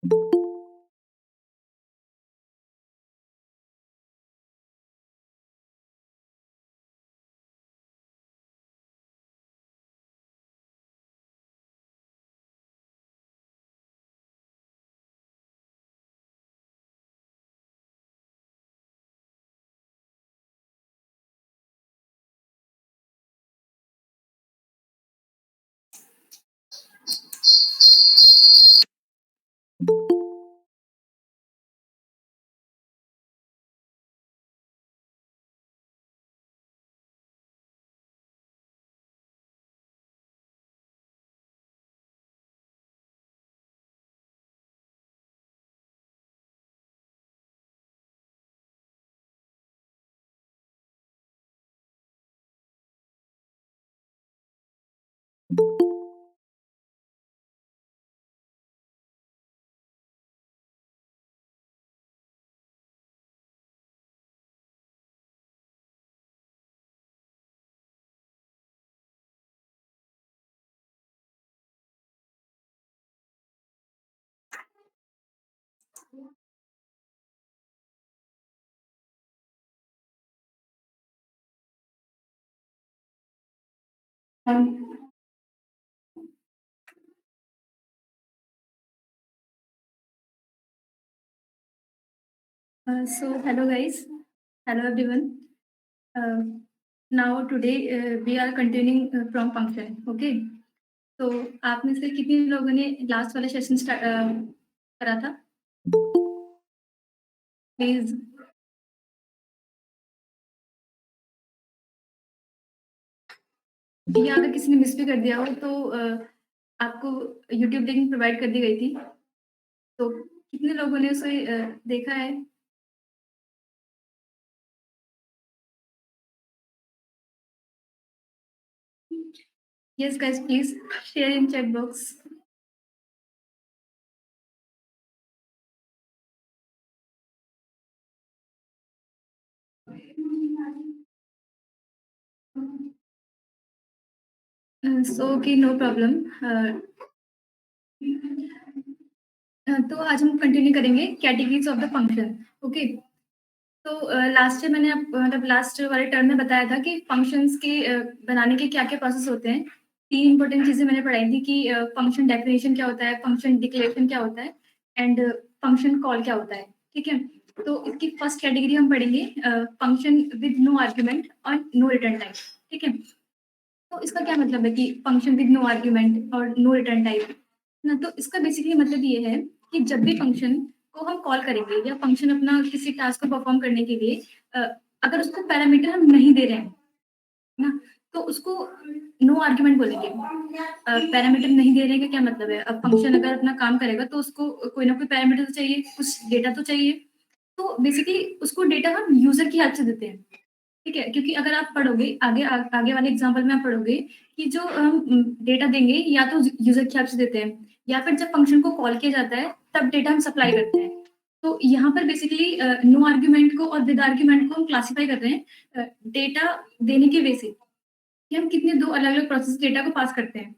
So hello guys, hello everyone. Uh, Now today we are continuing from function. Okay. तो आप में से कितने लोगों ने लास्ट वाला सेशन करा था? प्लीज। या अगर किसी ने मिस भी कर दिया हो तो आपको यूट्यूब लिंक प्रोवाइड कर दी गई थी। तो कितने लोगों ने उसे देखा है? Yes guys, please share in chat box. So okay, no problem. तो आज हम कंटिन्यू करेंगे categories of the function. Okay. तो लास्ट टाइम मैंने मतलब लास्ट वाले टर्म में बताया था कि फंक्शंस के बनाने के क्या-क्या प्रोसेस होते हैं। 3 इंपॉर्टेंट चीज़ें मैंने पढ़ाई थी कि फंक्शन डेफिनिशन क्या होता है, फंक्शन डिक्लेरेशन क्या होता है एंड फंक्शन कॉल क्या होता है, ठीक है? तो इसकी फर्स्ट कैटेगरी हम पढ़ेंगे फंक्शन विद नो आर्गुमेंट और नो रिटर्न टाइप, ठीक है? तो इसका क्या मतलब है कि फंक्शन विद नो आर्गुमेंट और नो रिटर्न टाइप, ना? तो इसका बेसिकली मतलब ये है कि जब भी फंक्शन को हम कॉल करेंगे या फंक्शन अपना किसी टास्क को परफॉर्म करने के लिए अगर उसको पैरामीटर हम नहीं दे रहे हैं, ना? तो उसको नो आर्गुमेंट बोलेंगे। पैरामीटर नहीं दे रहे हैं का क्या मतलब है? अब फंक्शन अगर अपना काम करेगा तो उसको कोई ना कोई पैरामीटर तो चाहिए, कुछ डेटा तो चाहिए। तो बेसिकली उसको डेटा हम यूज़र की हेल्प से देते हैं। ठीक है? क्योंकि अगर आप पढ़ोगे आगे वाले एग्ज़ाम्पल में आप पढ़ोगे कि जो हम डेटा देंगे या तो यूज़र की हेल्प से देते हैं या फिर जब फ़ंक्शन को कॉल किया जाता है तब डेटा हम सप्लाई करते हैं। तो यहाँ पर बेसिकली नो आर्गुमेंट को और विद आर्गुमेंट को हम क्लासिफ़ाई कर रहे हैं डेटा देने के वे से कि हम कितने 2 अलग-अलग प्रोसेस डेटा को पास करते हैं।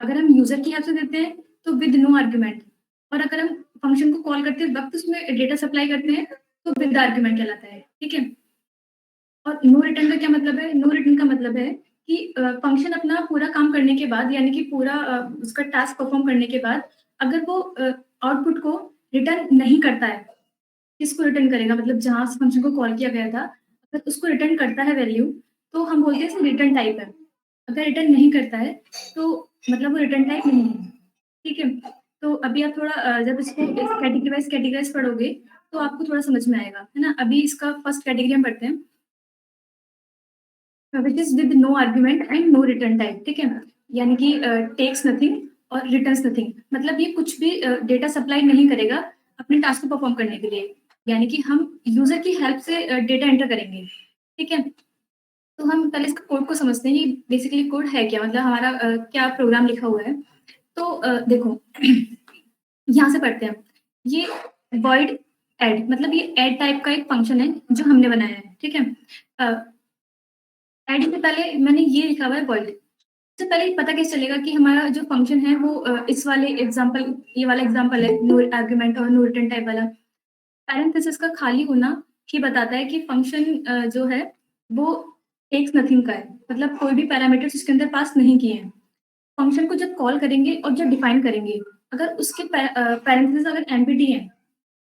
अगर हम यूज़र की हेल्प से देते हैं तो विद नो आर्गुमेंट, और अगर हम फ़ंक्शन को कॉल करते वक़्त उसमें डेटा सप्लाई करते हैं तो विद आर्गुमेंट कहलाता है। ठीक है? और नो रिटर्न का क्या मतलब है? नो रिटर्न का मतलब है कि फंक्शन अपना पूरा काम करने के बाद यानी कि पूरा उसका टास्क परफ़ॉर्म करने के बाद अगर वो आउटपुट को रिटर्न नहीं करता है, किसको रिटर्न करेगा? मतलब जहाँ से फंक्शन को कॉल किया गया था, अगर उसको रिटर्न करता है वैल्यू, तो हम बोलते हैं इसे रिटर्न टाइप है। अगर रिटर्न नहीं करता है, तो मतलब वो रिटर्न टाइप नहीं है। ठीक है? तो अभी आप थोड़ा जब इसको इस कैटेगराइज़ पढ़ोगे, तो आपको थोड़ा समझ में आएगा, है ना? अभी इसका फर्स्ट कैटेगरी हम पढ़ते हैं। Which is with no argument and no return type, ठीक है? यानी कि टेक्स नथिंग और रिटर्न्स नथिंग। मतलब ये कुछ भी डेटा सप्लाई नहीं करेगा अपने टास्क को परफॉर्म करने के लिए। यानी कि हम यूज़र की हेल्प से डेटा एंटर करेंगे, ठीक है? तो हम पहले इसका कोड को समझते हैं, ये बेसिकली कोड है क्या? मतलब हमारा क्या प्रोग्राम लिखा हुआ है। तो देखो यहाँ से पढ़ते हैं। ये वॉइड ऐड मतलब ये ऐड टाइप का एक फंक्शन है जो हमने बनाया है, ठीक है? अ, ऐड से पहले मैंने ये लिखा हुआ है वॉइड। सबसे पहले पता कैसे चलेगा कि हमारा जो फंक्शन है वो इस वाले एग्जांपल ये वाला एग्जांपल है नो आर्गुमेंट और नो रिटर्न टाइप वाला। पैरेंथेसिस का खाली होना ही बताता है कि फंक्शन जो है वो टेक्स नथिंग का है, मतलब कोई भी पैरामीटर्स इसके अंदर पास नहीं किए हैं। फंक्शन को जब कॉल करेंगे और जब डिफाइन करेंगे, अगर उसके पैरेंथेसिस अगर एम्प्टी है,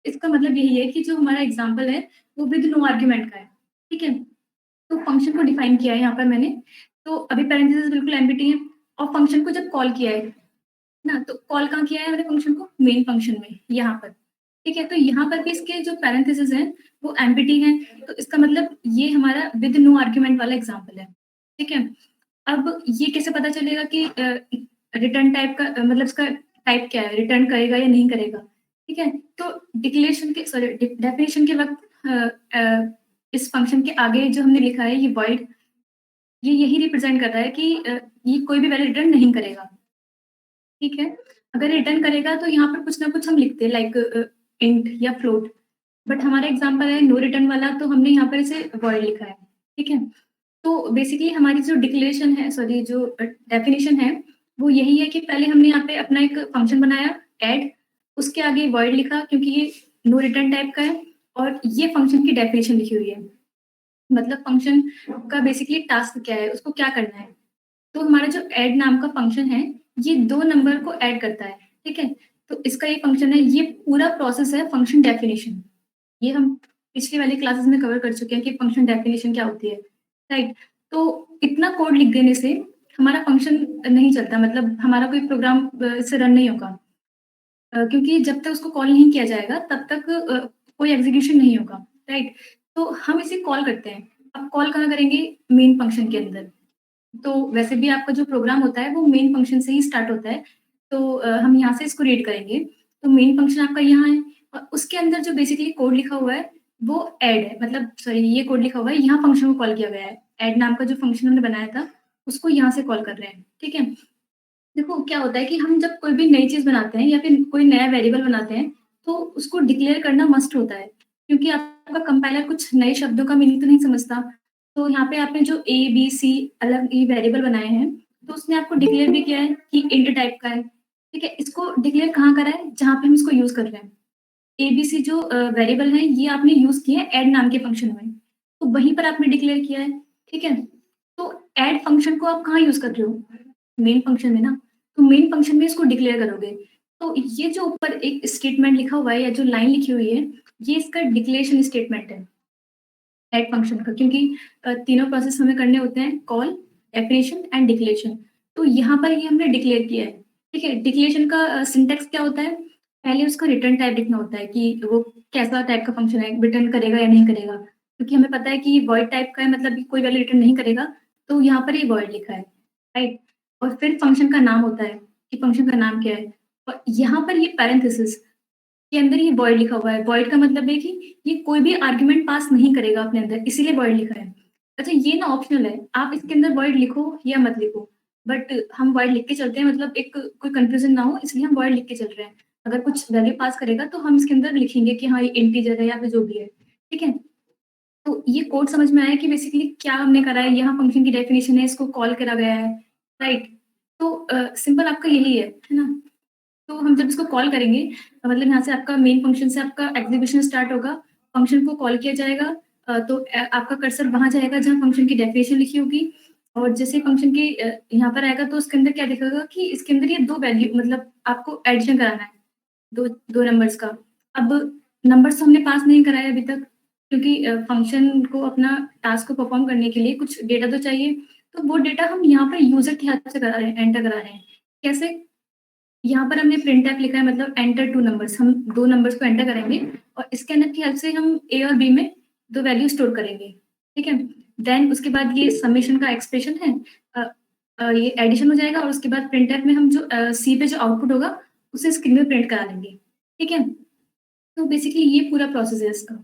इसका मतलब यही है कि जो हमारा एग्जांपल है वो विद नो आर्गुमेंट का है। ठीक है? तो फंक्शन को डिफाइन किया है यहाँ पर मैंने, तो अभी पैरेंथेसिस बिल्कुल एम्प्टी है और फंक्शन को जब कॉल किया है ना, तो कॉल कहाँ किया है मैंने फंक्शन को? मेन फंक्शन में, यहाँ पर। ठीक है? तो यहाँ पर भी इसके जो पैरेंथेसिस हैं वो एम्प्टी हैं, तो इसका मतलब ये हमारा विद नो आर्गुमेंट वाला एग्जांपल है। ठीक है? अब ये कैसे पता चलेगा कि रिटर्न टाइप का मतलब इसका टाइप क्या है, रिटर्न करेगा या नहीं करेगा? ठीक है? तो डिक्लेरेशन के सॉरी डेफिनिशन के वक़्त इस फंक्शन के आगे जो हमने लिखा है ये वॉइड, ये यही रिप्रेजेंट कर रहा है कि ये कोई भी वैल्यू रिटर्न नहीं करेगा। ठीक है? अगर रिटर्न करेगा तो यहाँ पर कुछ ना कुछ हम लिखते हैं लाइक इंट या फ्लोट, बट हमारा एग्जांपल है नो रिटर्न वाला, तो हमने यहाँ पर इसे वॉइड लिखा है। ठीक है? तो बेसिकली हमारी जो डिक्लेरेशन है सॉरी जो डेफिनिशन है, वो यही है कि पहले हमने यहाँ पे अपना एक फंक्शन बनाया ऐड, उसके आगे वॉइड लिखा क्योंकि ये नो रिटर्न टाइप का है और ये फंक्शन की डेफिनिशन लिखी हुई है। मतलब फंक्शन का बेसिकली टास्क क्या है, उसको क्या करना है। तो हमारा जो ऐड नाम का फंक्शन है, ये 2 नंबर को ऐड करता है, ठीक है? तो इसका ये फंक्शन है, ये पूरा प्रोसेस है फंक्शन डेफिनिशन। ये हम पिछली वाली क्लासेस में कवर कर चुके हैं कि फंक्शन डेफिनिशन क्या होती है, राइट? तो इतना कोड लिख देने से हमारा फंक्शन नहीं चलता, मतलब हमारा कोई प्रोग्राम इससे रन नहीं होगा। क्योंकि जब तक उसको कॉल नहीं किया जाएगा तब तक कोई एग्ज़ीक्यूशन नहीं होगा, राइट? तो हम इसे कॉल करते हैं। अब कॉल कहाँ करेंगे? मेन फंक्शन के अंदर। तो वैसे भी आपका जो प्रोग्राम होता है वो मेन फंक्शन से ही स्टार्ट होता है। तो हम यहाँ से इसको रीड करेंगे। तो मेन फंक्शन आपका यहाँ है और उसके अंदर जो बेसिकली कोड लिखा हुआ है वो ऐड है, मतलब सॉरी ये कोड लिखा हुआ है, यहाँ फंक्शन को कॉल किया गया है। ऐड नाम का जो फंक्शन हमने बनाया था उसको यहाँ से कॉल कर रहे हैं, ठीक है? देखो क्या होता है कि हम जब कोई भी नई चीज़ बनाते हैं या फिर कोई नया वेरिएबल बनाते हैं, तो उसको डिक्लेयर करना मस्ट होता है। क्योंकि आपका कंपाइलर कुछ नए शब्दों का मीनिंग तो नहीं समझता। तो यहाँ पे आपने जो ए, बी, सी अलग ये वेरिएबल बनाए हैं, तो उसने आपको डिक्लेयर भी किया है कि इंट टाइप का है। ठीक है? इसको डिक्लेयर कहाँ करा है? जहाँ पे हम इसको यूज़ कर रहे हैं। ए, बी, सी जो वेरिएबल है ये आपने यूज़ किए हैं ऐड नाम के फंक्शन में। तो वहीं पर आपने डिक्लेयर किया है, ठीक है? तो ऐड फंक्शन को आप कहाँ यूज़ कर रहे हो? मेन फंक्शन में ना। तो मेन फंक्शन में इसको डिक्लेयर करोगे। तो ये जो ऊपर एक स्टेटमेंट लिखा हुआ है या जो लाइन लिखी हुई है, ये इसका डिक्लेरेशन स्टेटमेंट है, ऐड फंक्शन का, क्योंकि तीनों प्रोसेस हमें करने होते हैं कॉल, डेफिनिशन एंड डिक्लेरेशन। तो यहाँ पर ये हमने डिक्लेयर किया है, ठीक है? डिक्लेरेशन का सिंटैक्स क्या होता है? पहले उसका रिटर्न टाइप लिखना होता है कि वो कैसा टाइप का फंक्शन है, रिटर्न करेगा या नहीं करेगा। क्योंकि हमें पता है कि वॉइड टाइप का है, मतलब कि कोई वैल्यू रिटर्न नहीं करेगा, तो यहाँ पर ये वॉइड लिखा है, राइट? और फिर फंक्शन का नाम होता है कि फंक्शन का नाम क्या है, और यहाँ पर ये पैरेंथेसिस के अंदर ये वॉइड लिखा हुआ है। वॉइड का मतलब है कि ये कोई भी आर्गुमेंट पास नहीं करेगा अपने अंदर, इसीलिए वॉइड लिखा है। अच्छा ये ना ऑप्शनल है, आप इसके अंदर वॉइड लिखो या मत लिखो, बट हम वॉइड लिख के चलते हैं, मतलब एक कोई कन्फ्यूज़न ना हो इसलिए हम वॉइड लिख के चल रहे हैं। अगर कुछ वैल्यू पास करेगा तो हम इसके अंदर लिखेंगे कि हाँ, ये इंटीजर है या फिर जो भी है, ठीक है? तो ये कोड समझ में आया कि बेसिकली क्या हमने करा है, यहाँ फंक्शन की डेफिनिशन है, इसको कॉल करा गया है, राइट? तो सिंपल आपका यही है ना? तो हम जब इसको कॉल करेंगे मतलब यहाँ से आपका मेन फंक्शन से आपका एग्जीक्यूशन स्टार्ट होगा, फंक्शन को कॉल किया जाएगा, तो आपका कर्सर वहाँ जाएगा जहाँ फंक्शन की डेफिनेशन लिखी होगी और जैसे फंक्शन की यहाँ पर आएगा तो उसके अंदर क्या दिखेगा कि इसके अंदर ये 2 वैल्यू मतलब आपको एडिशन कराना है, 2 नंबर्स का। अब नंबर्स तो हमने पास नहीं कराए अभी तक क्योंकि फंक्शन को अपना टास्क को परफॉर्म करने के लिए कुछ डेटा तो चाहिए, तो वो डेटा हम यहाँ पर यूज़र के हाथ से करा रहे हैं, एंटर करा रहे हैं। कैसे? यहाँ पर हमने प्रिंटफ लिखा है, मतलब एंटर 2 नंबर्स, हम 2 नंबर्स को एंटर करेंगे और स्कैनर की हेल्प से हम ए और बी में 2 वैल्यू स्टोर करेंगे, ठीक है? देन उसके बाद ये समेशन का एक्सप्रेशन है, ये एडिशन हो जाएगा और उसके बाद प्रिंटफ में हम जो सी पे जो आउटपुट होगा उसे स्क्रीन में प्रिंट करा लेंगे, ठीक है? तो बेसिकली ये पूरा प्रोसेस है इसका।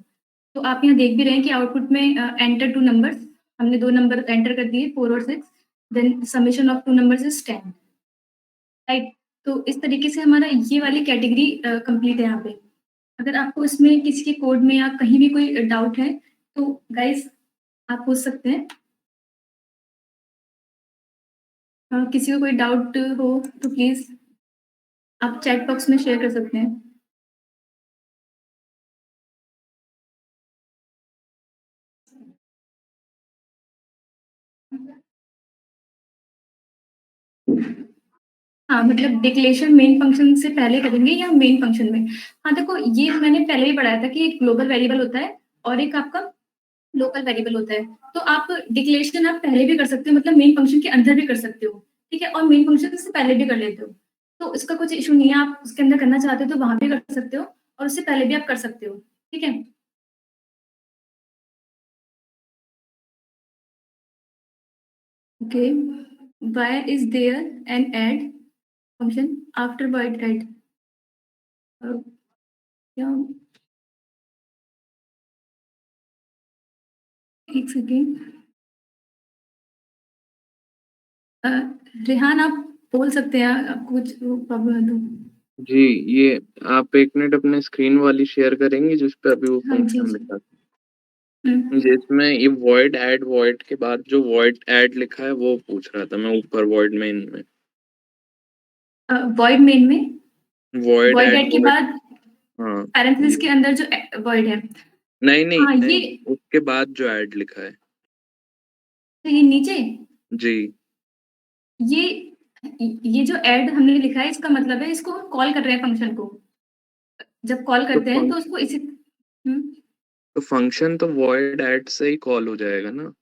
तो आप यहाँ देख भी रहे हैं कि आउटपुट में एंटर 2 नंबर्स, हमने 2 नंबर एंटर कर दिए 4 और 6, then summation of 2 numbers is 10, right? तो इस तरीके से हमारा ये वाली कैटेगरी कंप्लीट है यहाँ पे। अगर आपको इसमें किसी के कोड में या कहीं भी कोई डाउट है, तो गाइज़ आप पूछ सकते हैं। किसी को कोई डाउट हो तो प्लीज़ आप चैट बॉक्स में शेयर कर सकते हैं। हाँ, मतलब डिक्लेरेशन मेन फंक्शन से पहले करेंगे या मेन फंक्शन में? हाँ, देखो ये मैंने पहले ही पढ़ाया था कि एक ग्लोबल वेरिएबल होता है और एक आपका लोकल वेरिएबल होता है। तो आप डिक्लेरेशन आप पहले भी कर सकते हो मतलब मेन फंक्शन के अंदर भी कर सकते हो, ठीक है? और मेन फंक्शन से पहले भी कर लेते हो। तो इसका कुछ इश्यू नहीं है, आप उसके अंदर करना चाहते हो तो वहाँ भी कर सकते हो और उससे पहले भी आप कर सकते हो, ठीक है? Okay, why is there an add function after void add? Uh, क्या 1 सेकंड। अ, रेहान आप बोल सकते हैं आपको कुछ प्रॉब्लम है तो? जी, ये आप 1 मिनट अपने स्क्रीन वाली शेयर करेंगी जिस पे अभी वो हाँ जी, फंक्शन जी। लिखा था? हुँ। जिसमें ये वॉइड ऐड वॉइड के बाद जो वॉइड ऐड लिखा है वो पूछ रहा था मैं ऊपर वॉइड मेन में। वॉइड मेन में वॉइड वॉइड ऐड ऐड के वॉइड बाद हाँ, पैरेंथेसिस ये के अंदर जो वॉइड है। नहीं, नहीं, हाँ, ये नहीं, उसके बाद जो ऐड लिखा है। तो ये नीचे जी, ये ये जो ऐड हमने लिखा है इसका मतलब है इसको हम कॉल कर रहे हैं फंक्शन को। जब कॉल तो करते हैं फंक तो उसको इसी हुँ। तो फंक्शन तो वॉइड ऐड से ही कॉल हो जाएगा ना?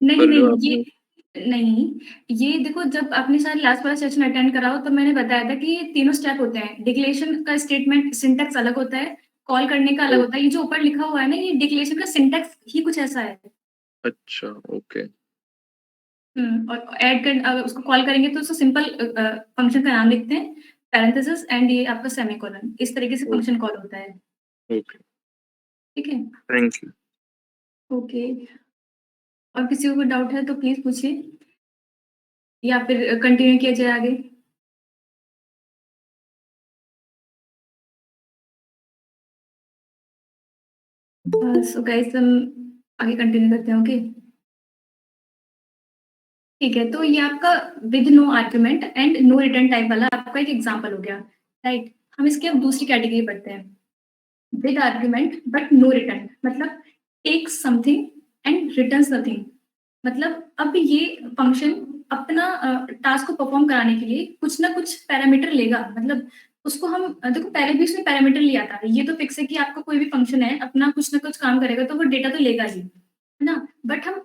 नहीं, पर जो नहीं, आपने नहीं, ये देखो जब आपने शायद लास्ट वाला सेशन अटेंड करा हो तो मैंने बताया था कि ये तीनों स्टेप होते हैं। डिक्लेरेशन का स्टेटमेंट सिंटैक्स अलग होता है, कॉल करने का अलग ओ होता है। ये जो ऊपर लिखा हुआ है ना ये डिक्लेरेशन का सिंटैक्स ही कुछ ऐसा है। अच्छा, ओके, और ऐड कर उसको कॉल करेंगे तो उसको सिंपल फंक्शन का नाम लिखते हैं, पैरेंथेसिस एंड ये आपका सेमीकोलन इस तरीके से ओ फंक्शन कॉल होता है, ओके, ठीक है? Thank you. ओके, और किसी को कोई डाउट है तो प्लीज़ पूछिए या फिर कंटिन्यू किया जाए आगे? सो गाइस हम आगे कंटिन्यू करते हैं, ओके? ठीक है, तो ये आपका with no argument and no return type वाला आपका एक एग्जांपल हो गया, राइट? हम इसकी अब दूसरी कैटेगरी पढ़ते हैं। With argument but no return मतलब takes something and returns nothing. मतलब अब ये फंक्शन अपना टास्क को परफॉर्म कराने के लिए कुछ ना कुछ पैरामीटर लेगा मतलब उसको हम देखो पहले भी उसने पैरामीटर लिया था ये तो फिक्स है कि आपका कोई भी फंक्शन है अपना कुछ ना कुछ काम करेगा तो वो डेटा तो लेगा ही है ना बट हम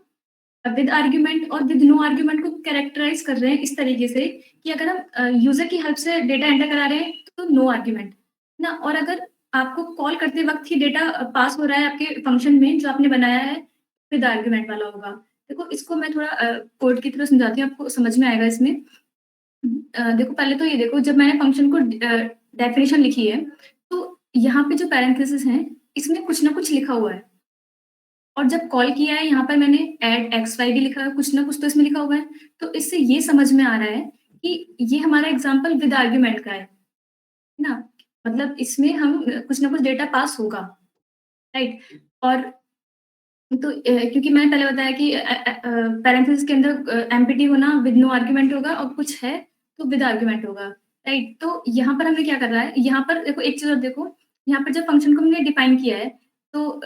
विद आर्ग्यूमेंट और विद नो आर्ग्यूमेंट को कैरेक्टराइज कर रहे हैं इस तरीके से कि अगर हम यूजर की हेल्प से डेटा एंटर करा रहे हैं तो नो आर्ग्यूमेंट ना और अगर आपको कॉल करते वक्त ही डेटा पास हो रहा है आपके फंक्शन में जो आपने बनाया है विद आर्ग्यूमेंट वाला होगा देखो इसको मैं थोड़ा कोड की तरह समझाती हूँ आपको समझ में आएगा इसमें देखो पहले तो ये देखो जब मैंने फंक्शन को डेफिनेशन लिखी है तो यहाँ पे जो पैरेंथेसिस है इसमें कुछ ना कुछ लिखा हुआ है और जब कॉल किया है यहाँ पर मैंने ऐड एक्स वाई भी लिखा है कुछ ना कुछ तो इसमें लिखा हुआ है तो इससे ये समझ में आ रहा है कि ये हमारा एग्जाम्पल विद आर्ग्यूमेंट का है ना मतलब इसमें हम कुछ ना कुछ डेटा पास होगा राइट और तो क्योंकि मैंने पहले बताया कि पैरेंथेसिस के अंदर एमपीटी होना विद नो आर्ग्यूमेंट होगा और कुछ है तो विद आर्ग्यूमेंट होगा राइट तो यहाँ पर हमें क्या कर रहा है यहाँ पर देखो एक चीज और देखो यहाँ पर जब फंक्शन को हमने डिफाइन किया है तो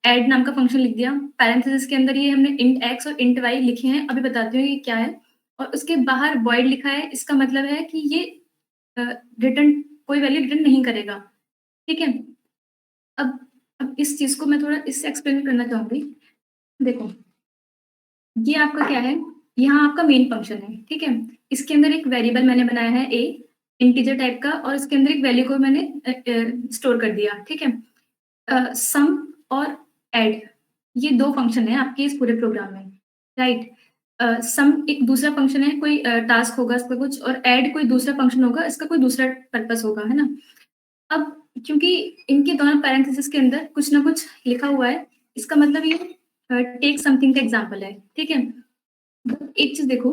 ऐड नाम का फंक्शन लिख दिया पैरेंथेसिस के अंदर ये हमने इंट एक्स और इंट वाई लिखे हैं अभी बताती हूँ ये क्या है और उसके बाहर वॉइड लिखा है इसका मतलब है कि ये रिटर्न कोई वैल्यू रिटर्न नहीं करेगा ठीक है अब अब इस चीज को मैं थोड़ा इससे एक्सप्लेन करना चाहूंगी देखो ये आपका क्या है यहाँ आपका मेन फंक्शन है ठीक है इसके अंदर एक वेरिएबल मैंने बनाया है ए इंटीजर टाइप का और इसके अंदर एक वैल्यू को मैंने स्टोर कर दिया ठीक है सम और ऐड ये दो फंक्शन है आपके इस पूरे प्रोग्राम में राइट सम एक दूसरा फंक्शन है कोई टास्क होगा इसका कुछ और ऐड कोई दूसरा फंक्शन होगा इसका कोई दूसरा पर्पस होगा है ना अब क्योंकि इनके दोनों पैरेंथेसिस के अंदर कुछ ना कुछ लिखा हुआ है इसका मतलब ये टेक समथिंग का एग्जाम्पल है ठीक है एक चीज देखो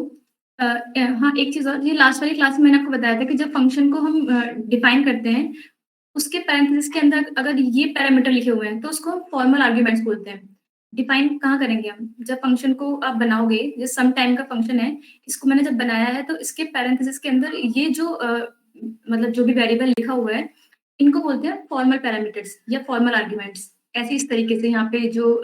हाँ एक चीज और ये लास्ट वाली क्लास में मैंने आपको बताया था कि जब फंक्शन को हम डिफाइन करते हैं उसके पैरेंथेसिस के अंदर अगर ये पैरामीटर लिखे हुए हैं तो उसको हम फॉर्मल आर्ग्यूमेंट्स बोलते हैं डिफाइन कहाँ करेंगे हम? जब फंक्शन को आप बनाओगे, जो सम टाइम का फंक्शन है, इसको मैंने जब बनाया है तो इसके पैरेंथेसिस के अंदर ये जो मतलब जो भी वेरिएबल लिखा हुआ है, इनको बोलते हैं फॉर्मल पैरामीटर्स या फॉर्मल आर्ग्यूमेंट्स। ऐसे इस तरीके से यहाँ पे जो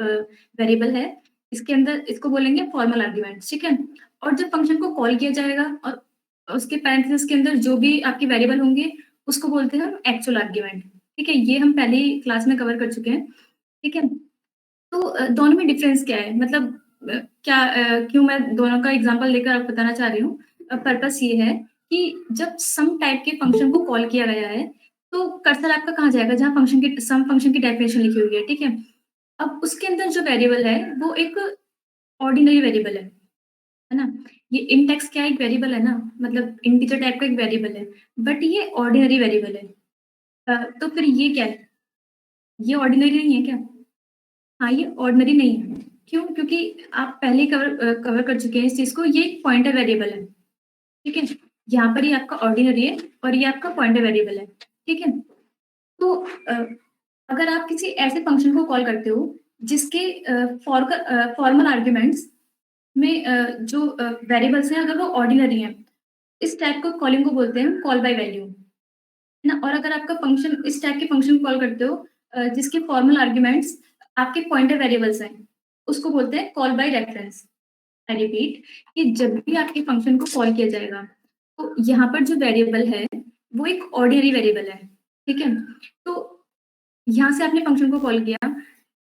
वेरिएबल है, इसके अंदर इसको बोलेंगे फॉर्मल आर्ग्यूमेंट्स, ठीक है? और जब फंक्शन को कॉल किया जाएगा और उसके पैरेंथेसिस के अंदर जो भी आपके वेरिएबल होंगे, उसको बोलते हैं हम एक्चुअल आर्ग्यूमेंट, ठीक है? ये हम पहले ही क्लास में कवर कर चुके हैं, ठीक है? तो दोनों में डिफरेंस क्या है? मतलब क्यों मैं दोनों का एग्ज़ाम्पल लेकर आपको बताना चाह रही हूँ। पर्पस ये है कि जब सम टाइप के फंक्शन को कॉल किया गया है, तो कर्सर आपका कहाँ जाएगा? जहाँ फंक्शन की सम फंक्शन की डेफिनिशन लिखी हुई है, ठीक है? अब उसके अंदर जो वेरिएबल है, वो एक ऑर्डिनरी वेरिएबल है ना? ये int x क्या एक वेरिएबल है ना? मतलब इंटीजर टाइप का एक वेरिएबल है, बट ये ऑर्डिनरी वेरिएबल है। तो फिर ये क्या है? ये ऑर्डिनरी नहीं है क्या? हाँ, ये ऑर्डिनरी नहीं है। क्यों? क्योंकि आप पहले ही कवर कर चुके हैं इस चीज़ को, ये एक पॉइंटर वेरिएबल है, ठीक है? यहाँ पर ये आपका ऑर्डिनरी है और ये आपका पॉइंटर वेरिएबल है, ठीक है? तो अगर आप किसी ऐसे फंक्शन को कॉल करते हो, जिसके फॉर्मल आर्ग्यूमेंट्स में जो वेरिएबल्स हैं अगर वो ऑर्डिनरी हैं, इस टाइप को कॉलिंग को बोलते हैं कॉल बाय वैल्यू, है ना? और अगर आपका फंक्शन इस टाइप के फंक्शन को कॉल करते हो जिसके फॉर्मल आर्ग्यूमेंट्स आपके पॉइंटर वेरिएबल्स हैं, उसको बोलते हैं call by reference. I repeat कि जब भी आपके फंक्शन को कॉल किया जाएगा, तो यहाँ पर जो वेरिएबल है, वो एक ऑर्डिनरी वेरिएबल है, ठीक है? तो यहाँ से आपने फंक्शन को कॉल किया,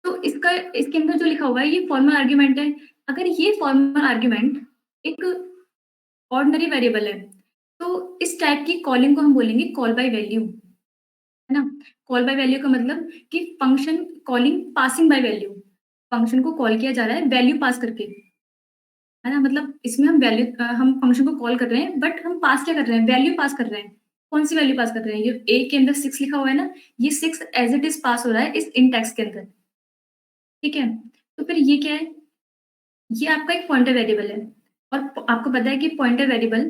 तो इसके अंदर जो लिखा हुआ है, ये फॉर्मल आर्ग्यूमेंट है। अगर ये फॉर्मल आर्ग्यूमेंट एक ऑर्डिनरी वेरिएबल है, तो इस टाइप की कॉलिंग को हम बोलेंगे कॉल बाय वैल्यू, है ना? कॉल बाय वैल्यू का मतलब कि function calling passing by value. Function को कॉल किया जा रहा है वैल्यू पास करके, है ना? मतलब इसमें हम फंक्शन को कॉल कर रहे हैं, बट हम पास क्या कर रहे हैं? वैल्यू पास कर रहे हैं। कौन-सी वैल्यू पास कर रहे हैं? ये ए के अंदर 6 लिखा हुआ है ना, ये 6 एज़ इट इज़ पास हो रहा है इस int x के अंदर, ठीक है? तो फिर ये क्या है? ये आपका एक पॉइंटर वेरिएबल है और आपको पता है कि पॉइंटर वेरिएबल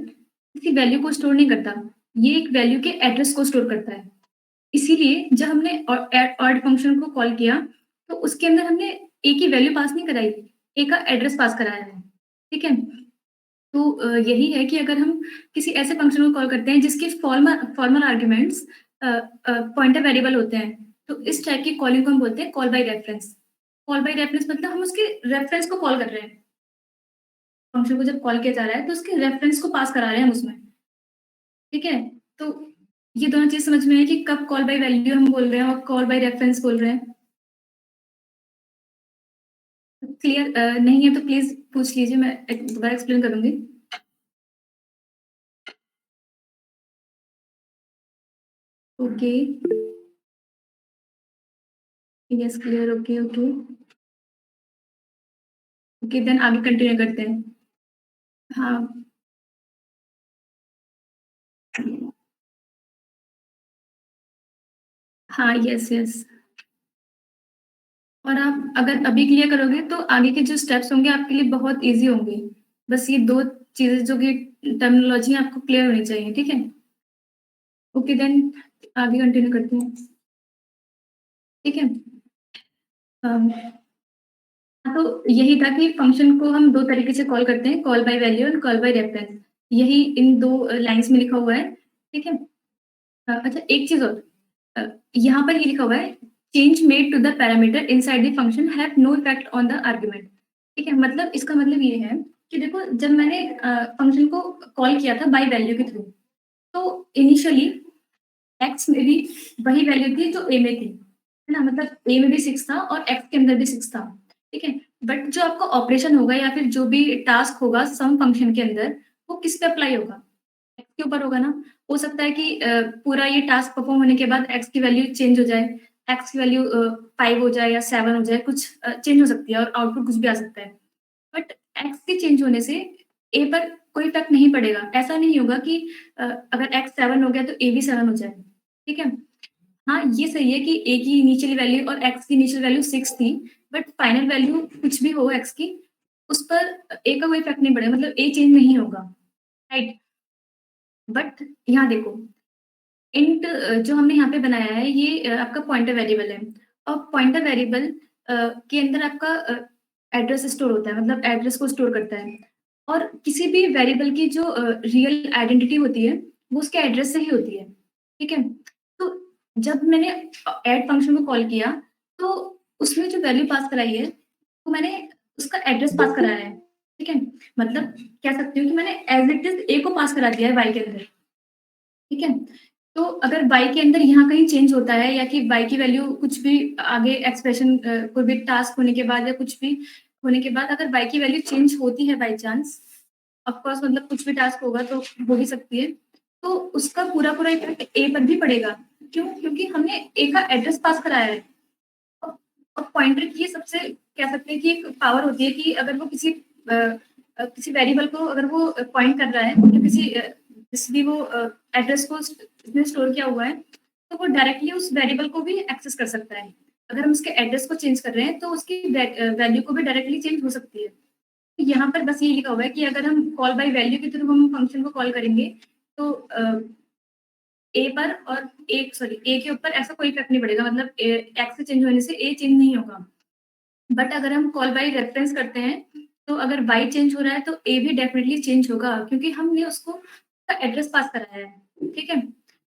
किसी वैल्यू को स्टोर नहीं करता। ये एक वैल्यू के एड्रेस को स्टोर करता है। इसीलिए जब हमने ऐड फंक्शन को कॉल किया, तो उसके अंदर हमने ए की वैल्यू पास नहीं कराई, ए का एड्रेस पास कराया है, ठीक है? तो यही है कि अगर हम किसी ऐसे फंक्शन को कॉल करते हैं जिसके फॉर्मल आर्ग्यूमेंट्स पॉइंटर वेरिएबल होते हैं, तो इस टाइप की कॉलिंग को हम बोलते हैं call by reference. Call by reference मतलब हम उसके रेफरेंस को कॉल कर रहे हैं। फंक्शन को जब कॉल किया जा रहा है, तो उसके रेफरेंस को पास करा रहे हैं हम उसमें, ठीक है? तो ये दोनों चीज़ समझ में आई कि कब कॉल बाय वैल्यू हम बोल रहे हैं और कॉल बाय रेफरेंस बोल रहे हैं। क्लियर नहीं है तो प्लीज़ पूछ लीजिए, मैं दोबारा एक्सप्लेन करूँगी। Okay, yes clear, okay, okay. Okay, then आगे कंटिन्यू करते हैं। हाँ, हाँ, यस, यस। और आप अगर अभी क्लियर करोगे तो आगे के जो स्टेप्स होंगे आपके लिए बहुत ईज़ी होंगे। बस ये 2 चीज़ें जो कि टर्मिनोलॉजी है आपको क्लियर होनी चाहिए, ठीक है? ओके देन आगे कंटिन्यू करते हैं, ठीक है? अम, तो यही था कि फंक्शन को हम 2 तरीके से कॉल करते हैं, call by value and call by reference. यही इन 2 लाइन्स में लिखा हुआ है, ठीक है? अच्छा एक चीज़ और अ, यहाँ पर ये लिखा हुआ है change made to the parameter inside the function have no effect on the argument, ठीक है? मतलब इसका मतलब ये है कि देखो जब मैंने फंक्शन को कॉल किया था बाय वैल्यू के थ्रू, तो इनिशियली एक्स में भी वही वैल्यू थी जो ए में थी, है ना? मतलब ए में भी 6 था और एक्स के अंदर भी 6 था, ठीक है? बट जो आपका ऑपरेशन होगा या फिर जो भी टास्क होगा सम फंक्शन के अंदर, वो किस पे अप्लाई होगा? एक्स के ऊपर होगा ना। हो सकता है कि पूरा ये टास्क परफॉर्म होने के बाद एक्स की वैल्यू चेंज हो जाए, एक्स की वैल्यू 5 हो जाए या 7 हो जाए, कुछ चेंज हो सकती है और आउटपुट कुछ भी आ सकता है। बट एक्स के चेंज होने से ए पर कोई इफ़ेक्ट नहीं पड़ेगा। ऐसा नहीं होगा कि अगर एक्स 7 हो गया तो ए भी 7 हो जाए, ठीक है? हाँ, ये सही है कि ए की इनिशियल वैल्यू और एक्स की इनिशियल वैल्यू 6 थी, बट फाइनल वैल्यू कुछ भी हो एक्स की, उस पर ए का कोई इफ़ेक्ट नहीं पड़ेगा, मतलब ए चेंज नहीं होगा, राइट? बट यहाँ देखो जो हमने यहाँ पे बनाया है ये आपका पॉइंटर वेरिएबल है और पॉइंटर वेरिएबल के अंदर आपका एड्रेस स्टोर होता है, मतलब एड्रेस को स्टोर करता है। और किसी भी वेरिएबल की जो रियल आइडेंटिटी होती है, वो उसके एड्रेस से ही होती है, ठीक है? तो जब मैंने ऐड फंक्शन को कॉल किया, तो उसमें जो वैल्यू पास कराई है, तो मैंने उसका एड्रेस पास कराया है, ठीक है? मतलब कह सकती हूँ कि मैंने एज़ इट इज़ ए को पास करा दिया है वाई के अंदर, ठीक है? तो अगर वाई के अंदर यहाँ कहीं चेंज होता है या कि वाई की वैल्यू कुछ भी आगे एक्सप्रेशन कोई भी टास्क होने के बाद या कुछ भी होने के बाद अगर वाई की वैल्यू चेंज होती है बाय चांस, ऑफ कोर्स मतलब कुछ भी टास्क होगा तो हो भी सकती है, तो उसका पूरा-पूरा इफ़ेक्ट ए पर भी पड़ेगा। क्यों? क्योंकि हमने ए का एड्रेस पास कराया है। और और पॉइंटर की ये सबसे कह सकते हैं कि एक पावर होती है कि अगर वो किसी वेरिएबल को अगर वो पॉइंट कर रहा है या जिस भी वो एड्रेस को इसमें स्टोर किया हुआ है, तो वो डायरेक्टली उस वेरिएबल को भी एक्सेस कर सकता है। अगर हम उसके एड्रेस को चेंज कर रहे हैं, तो उसकी वैल्यू को भी डायरेक्टली चेंज हो सकती है। तो यहाँ पर बस ये लिखा हुआ है कि अगर हम कॉल बाय वैल्यू के थ्रू हम फंक्शन को कॉल करेंगे, तो ए पर और ए के ऊपर ऐसा कोई इफ़ेक्ट नहीं पड़ेगा, मतलब एक्स से चेंज होने से ए चेंज नहीं होगा। बट अगर हम कॉल बाय रेफरेंस करते हैं, तो अगर वाई चेंज हो रहा है, तो ए भी डेफिनिटली चेंज होगा क्योंकि हमने उसको उसका एड्रेस पास कराया है, ठीक है?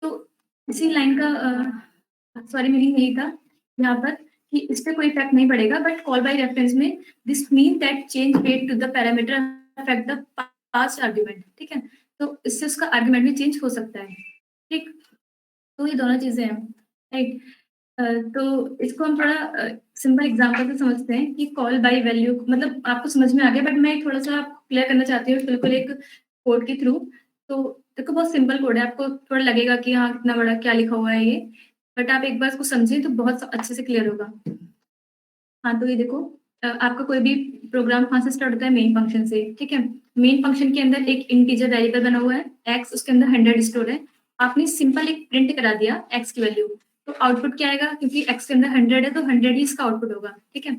तो इसी लाइन का सॉरी मीनिंग यही था यहाँ पर कि इस पे कोई इफ़ेक्ट नहीं पड़ेगा, बट कॉल बाय रेफरेंस में this mean that change made to the parameter affect the passed argument, ठीक है? तो इससे उसका आर्गुमेंट भी चेंज हो सकता है, ठीक? तो ये दोनों चीज़ें हैं, राइट? तो इसको हम थोड़ा सिंपल एग्ज़ाम्पल से समझते हैं कि कॉल बाय वैल्यू मतलब आपको समझ में आ गया, बट मैं थोड़ा-सा आपको क्लियर करना चाहती हूँ बिल्कुल एक कोड के थ्रू। तो देखो बहुत सिंपल कोड है, आपको थोड़ा लगेगा कि हाँ, कितना बड़ा क्या लिखा हुआ है ये, बट आप एक बार इसको समझिए तो बहुत अच्छे से क्लियर होगा। हाँ, तो ये देखो आपका कोई भी प्रोग्राम कहाँ से स्टार्ट होता है? मेन फंक्शन से, ठीक है? मेन फंक्शन के अंदर एक इंटीजर वेरिएबल बना हुआ है, एक्स उसके अंदर 100 स्टोर है। आपने सिंपल एक प्रिंट करा दिया एक्स की वैल्यू, तो आउटपुट क्या आएगा? क्योंकि एक्स के अंदर 100 है तो 100 ही इसका आउटपुट होगा, ठीक है?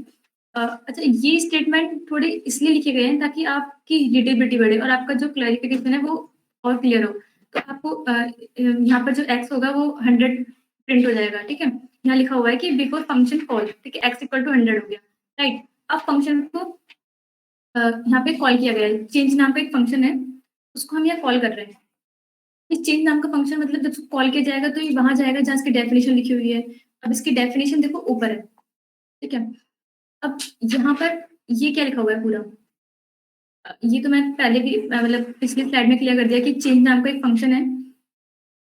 अच्छा ये स्टेटमेंट थोड़े इसलिए लिखे गए हैं ताकि आपकी रीडेबिलिटी बढ़े और आपका जो क्लैरिफिकेशन है वो और क्लियर हो। तो आपको यहाँ पर जो एक्स होगा वो 100 प्रिंट हो जाएगा, ठीक है? यहाँ लिखा हुआ है कि बिफोर फंक्शन कॉल, ठीक है? एक्स इक्वल टू 100 हो गया, राइट? अब फंक्शन को यहाँ पे कॉल किया गया है, चेंज नाम का एक फंक्शन है, उसको हम यहाँ कॉल कर रहे हैं। इस चेंज नाम का फंक्शन मतलब जब कॉल किया जाएगा तो ये वहाँ जाएगा जहाँ इसकी डेफिनिशन लिखी हुई है। अब इसकी डेफिनिशन देखो ऊपर है, ठीक है? अब यहाँ पर ये क्या लिखा हुआ है पूरा? ये तो मैं पहले भी मतलब पिछली स्लाइड में क्लियर कर दिया कि चेंज नाम का एक फंक्शन है,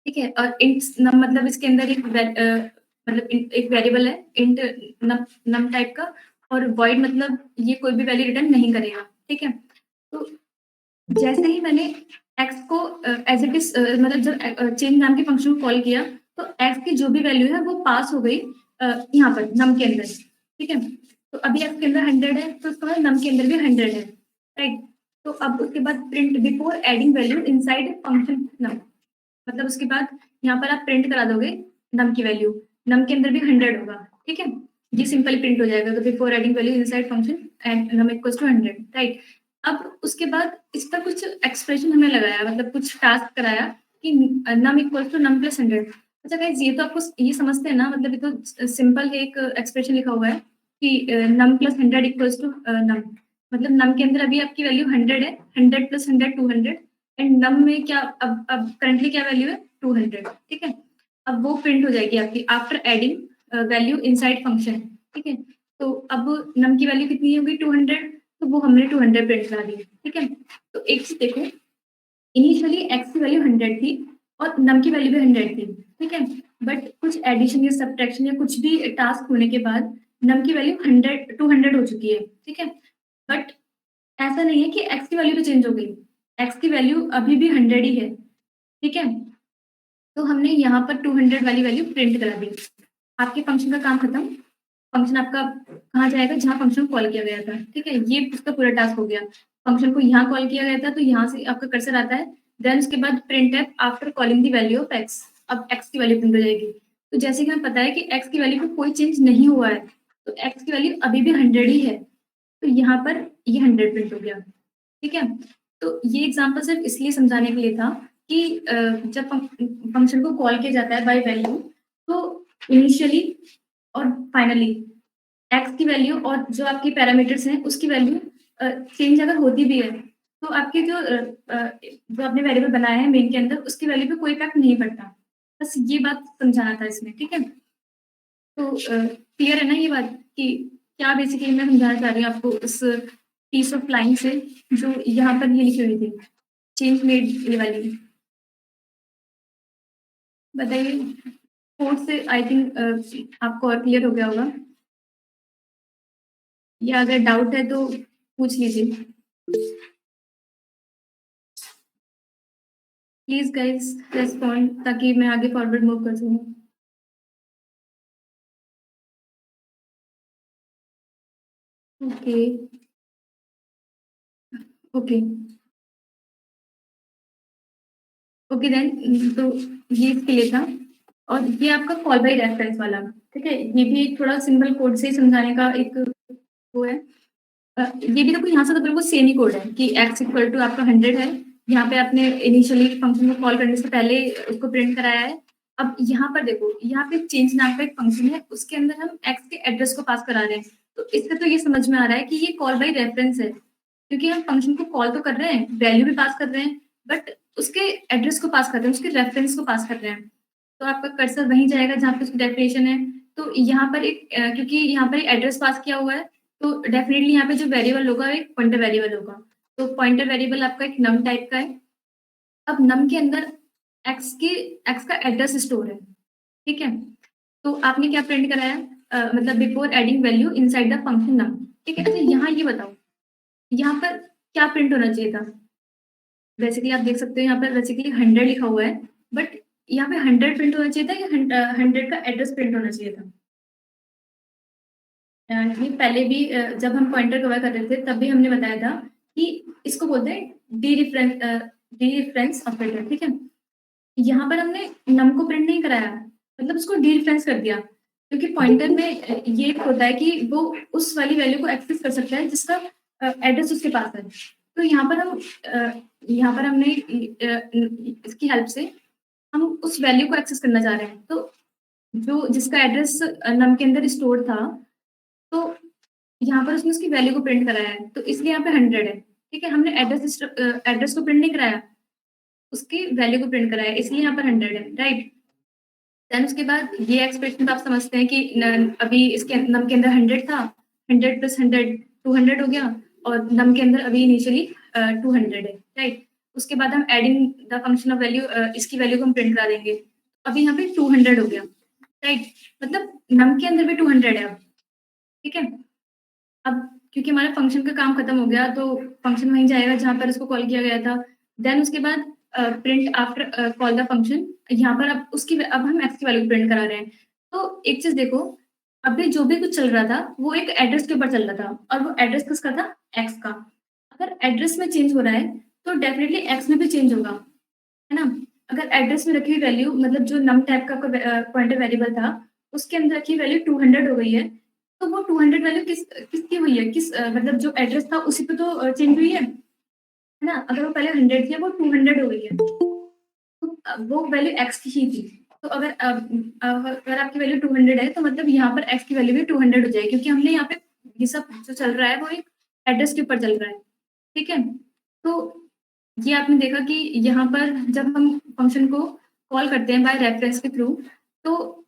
ठीक है? और इंट नम मतलब इसके अंदर मतलब एक वेरिएबल है इंट नम नम टाइप का और वॉइड मतलब ये कोई भी वैल्यू रिटर्न नहीं करेगा, ठीक है? तो जैसे ही मैंने एक्स को एज़ इट इज़ मतलब जब चेंज नाम के फंक्शन को कॉल किया, तो एक्स की जो भी वैल्यू है वो पास हो गई यहाँ पर नम के अंदर, ठीक है? तो अभी एक्स के अंदर 100 है, तो उसका मतलब नम के अंदर भी 100 है, राइट? तो अब उसके बाद print before adding value inside function num मतलब उसके बाद यहाँ पर आप प्रिंट करा दोगे नम की वैल्यू, नम के अंदर भी 100 होगा, ठीक है? ये सिंपली प्रिंट हो जाएगा, तो before adding value inside function and num equals to 100, right? अब उसके बाद इस पर कुछ एक्सप्रेशन हमने लगाया मतलब कुछ टास्क कराया कि नम इक्वल्स टू नम प्लस 100। अच्छा गाइस ये तो आपको ये समझते हैं ना, मतलब ये तो सिंपल एक एक्सप्रेशन लिखा हुआ है कि नम प्लस 100 इक्वल्स टू नम मतलब नम के अंदर अभी आपकी वैल्यू 100 है, 100 प्लस 100 200 एंड नम में क्या अब करंटली क्या वैल्यू है 200, ठीक है? अब वो प्रिंट हो जाएगी आपकी after adding value inside function, ठीक है? तो अब नम की वैल्यू कितनी होगी 200, तो वो हमने 200 प्रिंट करा दी, ठीक है? तो एक चीज देखो, इनिशियली एक्स की वैल्यू 100 थी और नम की वैल्यू भी 100 थी, ठीक है? बट कुछ एडिशन या सब्ट्रैक्शन या कुछ भी टास्क होने के बाद नम की वैल्यू 200 हो चुकी है, ठीक है? बट ऐसा नहीं है कि एक्स की वैल्यू तो चेंज हो गई, एक्स की वैल्यू अभी भी 100 ही है, ठीक है? तो हमने यहाँ पर 200 वाली वैल्यू प्रिंट करा दी। आपके फंक्शन का काम खत्म। फंक्शन आपका कहाँ जाएगा? जहाँ फंक्शन को कॉल किया गया था, ठीक है? ये उसका पूरा टास्क हो गया। फंक्शन को यहाँ कॉल किया गया था, तो यहाँ से आपका कर्सर आता है। देन उसके बाद printf after calling the value of x. अब एक्स की वैल्यू प्रिंट हो जाएगी। तो जैसे कि हमें पता है कि एक्स की वैल्यू में कोई चेंज नहीं हुआ है, तो एक्स की वैल्यू अभी भी 100 ही है। तो यहाँ पर ये 100 प्रिंट हो गया, ठीक है? तो ये एग्ज़ाम्पल सिर्फ़ इसलिए समझाने के लिए था कि जब फंक्शन को कॉल किया जाता है बाय वैल्यू, तो इनिशियली और फाइनली एक्स की वैल्यू और जो आपकी पैरामीटर्स हैं उसकी वैल्यू चेंज अगर होती भी है तो आपके जो आपने वेरिएबल बनाया है मेन के अंदर उसकी वैल्यू पे कोई इफेक्ट नहीं पड़ता। बस ये बात समझाना था इसमें, ठीक है? तो क्लियर है ना ये बात कि क्या बेसिकली मैं समझाना चाह रही हूँ आपको इस पीस ऑफ लाइन से जो यहाँ पर ये लिखी हुई थी, चेंज मेड ये वाली। बताइए, कोड से आई थिंक आपको और क्लियर हो गया होगा या अगर डाउट है तो पूछ लीजिए। प्लीज गाइस रेस्पॉन्ड ताकि मैं आगे फॉरवर्ड मूव कर सकूँ। ओके ओके ओके देन तो ये इसके लिए था और ये आपका कॉल बाय रेफरेंस वाला, ठीक है? ये भी एक थोड़ा सिंपल कोड से समझाने का एक वो है। ये भी देखो यहाँ से तो बिल्कुल सेम ही कोड है कि x इक्वल टू आपका 100 है। यहाँ पे आपने इनिशियली फंक्शन को कॉल करने से पहले उसको प्रिंट कराया है। अब यहाँ पर देखो, यहाँ पे चेंज नाम का एक फंक्शन है, उसके अंदर हम x के एड्रेस को पास करा रहे हैं। तो इससे तो ये समझ में आ रहा है कि ये कॉल बाय रेफरेंस है, क्योंकि हम फंक्शन को कॉल तो कर रहे हैं, वैल्यू भी पास कर रहे हैं, बट उसके एड्रेस को पास कर रहे हैं, उसके रेफरेंस को पास कर रहे हैं। तो आपका कर्सर वहीं जाएगा जहाँ पे उसकी डेफिनेशन है। तो यहाँ पर एक क्योंकि यहाँ पर एड्रेस पास किया हुआ है तो डेफिनेटली यहाँ पे जो वेरिएबल होगा एक पॉइंटर वेरिएबल होगा। तो पॉइंटर वेरिएबल आपका एक नम टाइप का है। अब नम के अंदर एक्स का एड्रेस स्टोर है, ठीक है? तो आपने क्या प्रिंट कराया? मतलब before adding value inside the function num, ठीक है? अच्छा यहाँ ये बताओ, यहाँ पर क्या प्रिंट होना चाहिए था? बेसिकली आप देख सकते हो यहाँ पर बेसिकली 100 लिखा हुआ है, बट यहाँ पे 100 प्रिंट होना चाहिए था या 100 का एड्रेस प्रिंट होना चाहिए था? ये पहले भी जब हम पॉइंटर कवर कर रहे थे तब भी हमने बताया था कि इसको बोलते हैं डीरेफरेंस ऑपरेटर, ठीक है? यहाँ पर हमने नम को प्रिंट नहीं कराया, मतलब उसको डीरेफरेंस कर दिया, क्योंकि पॉइंटर में ये होता है कि वो उस वाली वैल्यू को एक्सेस कर सकता है जिसका एड्रेस उसके पास है। तो यहाँ पर हमने इसकी हेल्प से हम उस वैल्यू को एक्सेस करना चाह रहे हैं। तो जो जिसका एड्रेस नम के अंदर स्टोर था, तो यहाँ पर उसने उसकी वैल्यू को प्रिंट कराया है, तो इसलिए यहाँ पे 100 है, ठीक है? हमने एड्रेस को प्रिंट नहीं कराया, उसकी वैल्यू को प्रिंट कराया, इसलिए यहाँ पर 100 है, राइट? देन उसके बाद ये एक्सप्रेशन तो आप समझते हैं कि अभी इसके नम के अंदर 100 था, 100 प्लस 100 200 हो गया, और नम के अंदर अभी इनिशियली 200 है, राइट? उसके बाद हम adding the function of value, इसकी वैल्यू को हम प्रिंट करा देंगे, अभी यहाँ पे 200 हो गया, राइट? मतलब नम के अंदर भी 200 है अब, ठीक है? अब क्योंकि हमारा फंक्शन का काम खत्म हो गया तो फंक्शन वहीं जाएगा जहाँ पर उसको कॉल किया गया था। देन उसके बाद print after call the function, यहाँ पर अब हम एक्स की वैल्यू प्रिंट करा रहे हैं। तो एक चीज देखो, अभी जो भी कुछ चल रहा था वो एक एड्रेस के ऊपर चल रहा था, और वो एड्रेस किसका था? एक्स का। अगर एड्रेस में चेंज हो रहा है तो डेफिनेटली एक्स में भी चेंज होगा, है ना? अगर एड्रेस में रखी हुई वैल्यू, मतलब जो नम टाइप का पॉइंटर वेरिएबल था उसके अंदर रखी वैल्यू 200 हो गई है, तो वो 200 वैल्यू किसकी हुई है? मतलब जो एड्रेस था उसी पे तो चेंज हुई है ना? अगर वो पहले 100 थी वो 200 हो गई है, तो वो वैल्यू एक्स की ही थी। तो अगर आपकी वैल्यू 200 है तो मतलब यहाँ पर एक्स की वैल्यू भी 200 हो जाएगी, क्योंकि हमने यहाँ पे ये सब जो चल रहा है वो एक एड्रेस के ऊपर चल रहा है, ठीक है? तो ये आपने देखा कि यहाँ पर जब हम फंक्शन को कॉल करते हैं बाय रेफरेंस के थ्रू, तो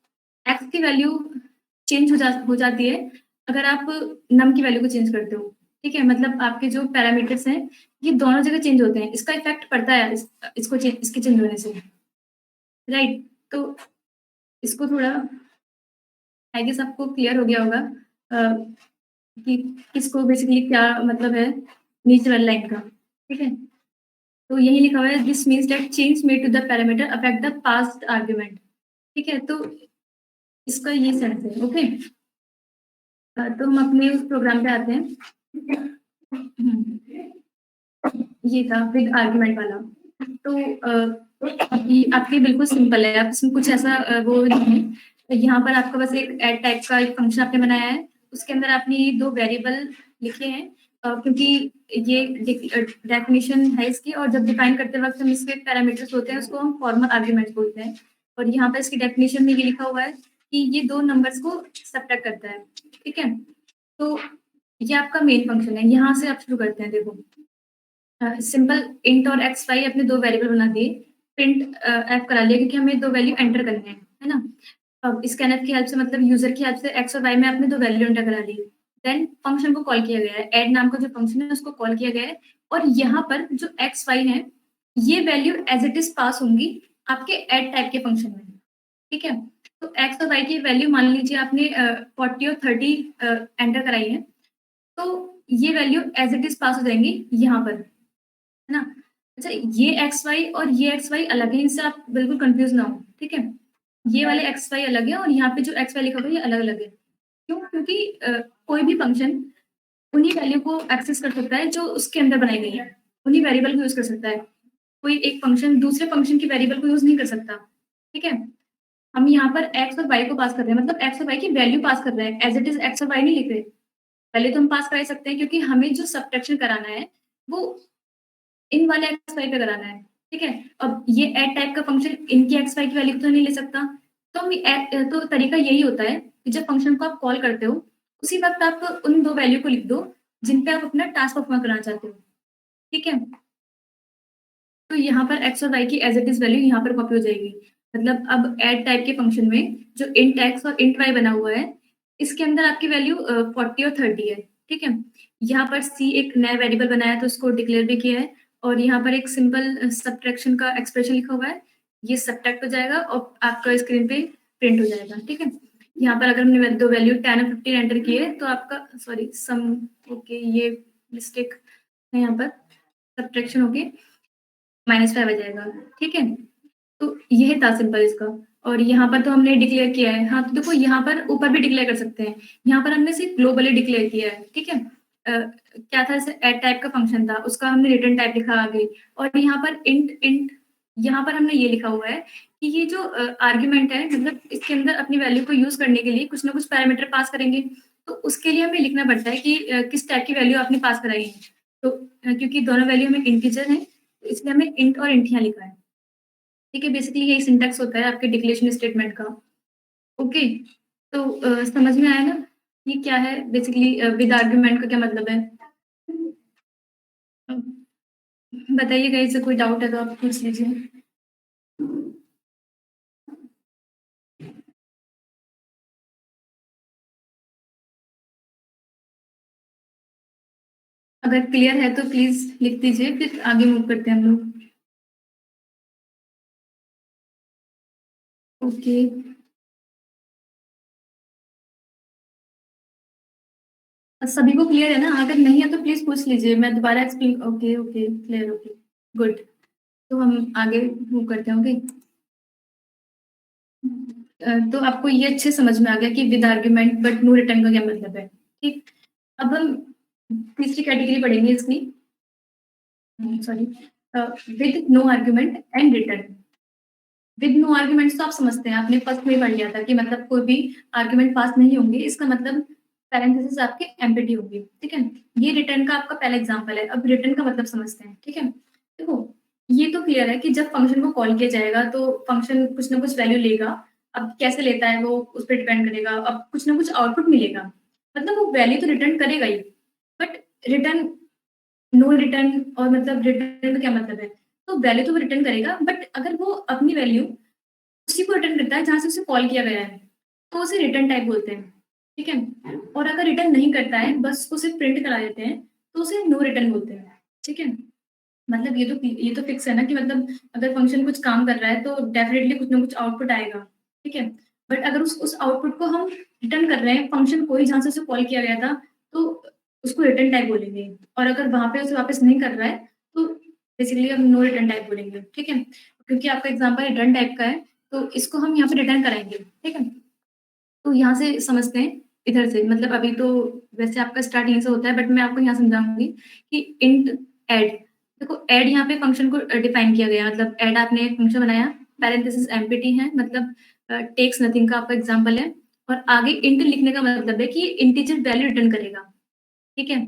एक्स की वैल्यू चेंज हो जाती है अगर आप नम की वैल्यू को चेंज करते हो, ठीक है? मतलब आपके जो पैरामीटर्स हैं ये दोनों जगह चेंज होते हैं, इसका इफेक्ट पड़ता है इसके चेंज होने से, राइट? तो इसको थोड़ा आई गेस आपको क्लियर हो गया होगा कि किसको बेसिकली क्या मतलब है नीचे वाली लाइन का, ठीक है? तो यही लिखा हुआ है, this means that change made to the parameter affect the passed argument, ठीक है? तो इसका ये सेंस है, ओके? तो हम अपने उस प्रोग्राम पे आते हैं। ये था विद आर्ग्यूमेंट वाला। तो ये आपके बिल्कुल सिंपल है, आप इसमें कुछ ऐसा वो नहीं है। तो यहाँ पर आपका बस एक ऐड टाइप का एक फंक्शन आपने बनाया है, उसके अंदर आपने ये 2 वेरिएबल लिखे हैं, क्योंकि ये डेफिनिशन है इसकी, और जब डिफाइन करते वक्त हम इसके पैरामीटर्स होते हैं उसको हम फॉर्मल आर्ग्यूमेंट बोलते हैं, और यहाँ पर इसकी डेफिनेशन में ये लिखा हुआ है कि ये 2 नंबर्स को सब्ट्रैक्ट करता है, ठीक है? तो ये आपका मेन फंक्शन है, यहाँ से आप शुरू करते हैं देखो। सिंपल इंट और एक्स वाई अपने 2 वेरिएबल बना दिए, प्रिंट एफ करा लिया क्योंकि हमें 2 वैल्यू एंटर करने हैं, है ना? अब स्कैनफ की हेल्प से मतलब यूज़र की हेल्प से एक्स और वाई में आपने 2 वैल्यू एंटर करा ली। देन फंक्शन को कॉल किया गया है, ऐड नाम का जो फंक्शन है उसको कॉल किया गया है और यहाँ पर जो एक्स वाई है, ये वैल्यू एज़ इट इज़ पास होंगी आपके ऐड टाइप के फंक्शन में, ठीक है? तो एक्स और वाई की वैल्यू मान लीजिए आपने 40 और 30 एंटर कराई है, तो ये वैल्यू एज़ इट इज़ पास हो जाएँगी यहाँ पर, है ना? अच्छा ये एक्स वाई और ये एक्स वाई अलग है, इनसे आप बिल्कुल कन्फ्यूज़ ना हो, ठीक है? ये वाले एक्स वाई अलग है और यहाँ पे जो एक्स वाई लिखा हुआ है ये अलग-अलग है। क्यों? क्योंकि कोई भी फंक्शन उन्हीं वैल्यू को एक्सेस कर सकता है जो उसके अंदर बनाई गई है। उन्हीं वेरिएबल को यूज़ कर सकता है। कोई एक फंक्शन दूसरे फंक्शन की वेरिएबल को यूज़ नहीं कर सकता, ठीक है? हम यहाँ पर एक्स और वाई को पास कर रहे हैं मतलब एक्स और वाई की वैल्यू पास कर रहे हैं, एज़ इट इज़ एक्स और वाई नहीं लिख रहे। पहले तो हम पास कर ही सकते हैं क्योंकि हमें जो सब्ट्रैक्शन कराना है, वो इन वाले एक्स वाई पे कराना है, ठीक है? अब ये ऐड टाइप का फंक्शन इनकी एक्स वाई की वैल्यू तो नहीं ले सकता, तो हम तो तरीका यही होता है कि जब फंक्शन को आप कॉल करते हो, उसी वक़्त आप उन 2 वैल्यू को लिख दो, जिन पे आप अपना टास्क परफॉर्म कराना चाहते हो, ठीक है? तो यहाँ पर एक्स और वाई की एज़ इट इज़ वैल्यू यहाँ पर कॉपी हो जाएगी। मतलब अब ऐड टाइप के फंक्शन में जो इंट एक्स और इंट वाई बना हुआ है, इसके अंदर आपकी वैल्यू 40 और 30 है, ठीक है? यहाँ पर सी एक नया वेरिएबल बनाया है तो उसको डिक्लेयर भी किया है और यहाँ पर एक सिंपल सब्ट्रैक्शन का एक्सप्रेशन लिखा हुआ है, ये सब्ट्रैक्ट हो जाएगा और आपका स्क्रीन पे प्रिंट हो जाएगा, ठीक है? यहाँ पर अगर हमने 2 वैल्यू 10 और 15 एंटर किए तो आपका सॉरी सम ओके ये मिस्टेक है यहाँ पर, सब्ट्रैक्शन होके -5 आ जाएगा, ठीक है? तो ये था सिंपल इसका और यहाँ पर तो हमने डिक्लेयर किया है। हाँ, तो देखो यहाँ पर ऊपर भी डिक्लेयर कर सकते हैं। यहाँ पर हमने सिर्फ ग्लोबली डिक्लेयर किया है, ठीक है? क्या था जैसे ऐड टाइप का फंक्शन था, उसका हमने रिटर्न टाइप लिखा आगे और यहाँ पर इंट इंट यहाँ पर हमने ये लिखा हुआ है कि ये जो आर्गुमेंट है मतलब इसके अंदर अपनी वैल्यू को यूज़ करने के लिए कुछ ना कुछ पैरामीटर पास करेंगे। तो उसके लिए हमें लिखना पड़ता है कि किस टाइप की वैल्यू आपने पास कराई है। तो क्योंकि दोनों वैल्यू हमें इंटीजर हैं, तो इसलिए हमने इंट और इंट यहाँ लिखा है। ठीक है, बेसिकली यही सिंटैक्स होता है आपके डिक्लेरेशन स्टेटमेंट का। ओके, तो समझ में आया ना? ये क्या है बेसिकली विद आर्गुमेंट का क्या मतलब है? अ, बताइएगा इससे कोई डाउट है तो आप पूछ लीजिए। अगर क्लियर है तो प्लीज़ लिख दीजिए फिर आगे मूव करते हैं हम लोग। ओके, सभी को क्लियर है ना? अगर नहीं है तो प्लीज़ पूछ लीजिए, मैं दोबारा explain okay, okay, clear okay, good. तो हम आगे मूव करते हैं, ओके? तो आपको ये अच्छे समझ में आ गया कि with argument but no return का क्या मतलब है, ठीक? अब हम तीसरी कैटेगरी पढ़ेंगे इसकी sorry with no argument and return. With no arguments तो आप समझते हैं, आपने फर्स्ट में ही पढ़ लिया था कि मतलब कोई भी आर्गुमेंट पास नहीं होंगे, इसका मतलब पैरेंथेसिस आपके एम्प्टी होंगे, ठीक है? ये रिटर्न का आपका पहला एग्जांपल है। अब रिटर्न का मतलब समझते हैं, ठीक है? देखो, ये तो क्लियर है कि जब फंक्शन को कॉल किया जाएगा तो फंक्शन कुछ ना कुछ वैल्यू लेगा। अब कैसे लेता है वो उस पे डिपेंड करेगा। अब कुछ ना कुछ आउटपुट मिलेगा, मतलब वो वैल्यू तो रिटर्न करेगा ही, बट रिटर्न नो रिटर्न और मतलब रिटर्न का क्या मतलब है? तो वैल्यू तो वो रिटर्न करेगा बट अगर वो अपनी वैल्यू उसी को रिटर्न करता है जहाँ से उसे कॉल किया गया है, तो उसे रिटर्न टाइप बोलते हैं, ठीक है? और अगर रिटर्न नहीं करता है, बस उसको सिर्फ प्रिंट करा देते हैं, तो उसे नो रिटर्न बोलते हैं, ठीक है? मतलब ये तो फिक्स है ना कि मतलब अगर फंक्शन कुछ काम कर रहा है, तो डेफिनिटली कुछ ना कुछ आउटपुट आएगा, ठीक है? बट अगर उस आउटपुट को हम रिटर्न कर रहे हैं, फंक्शन को ही जहाँ से उसे कॉल किया गया था, तो उसको रिटर्न टाइप बोलेंगे और अगर वहाँ पे उसे वापस नहीं कर रहा है, तो बेसिकली हम नो रिटर्न टाइप बोलेंगे, ठीक है? क्योंकि आपका एग्ज़ाम्पल रिटर्न टाइप का है, तो इसको हम यहाँ पे रिटर्न कराएँगे, ठीक है? तो यहाँ से समझते हैं इधर से मतलब अभी तो वैसे आपका स्टार्ट यहीं से होता है बट मैं आपको यहाँ समझाऊँगी कि इंट ऐड देखो ऐड यहाँ पे फंक्शन को डिफाइन किया गया है मतलब ऐड आपने एक फंक्शन बनाया पैरेंथेसिस एम्प्टी है मतलब टेक्स नथिंग का आपका एग्जांपल है और आगे इंट लिखने का मतलब है कि इंटीजर वैल्यू रिटर्न करेगा, ठीक है?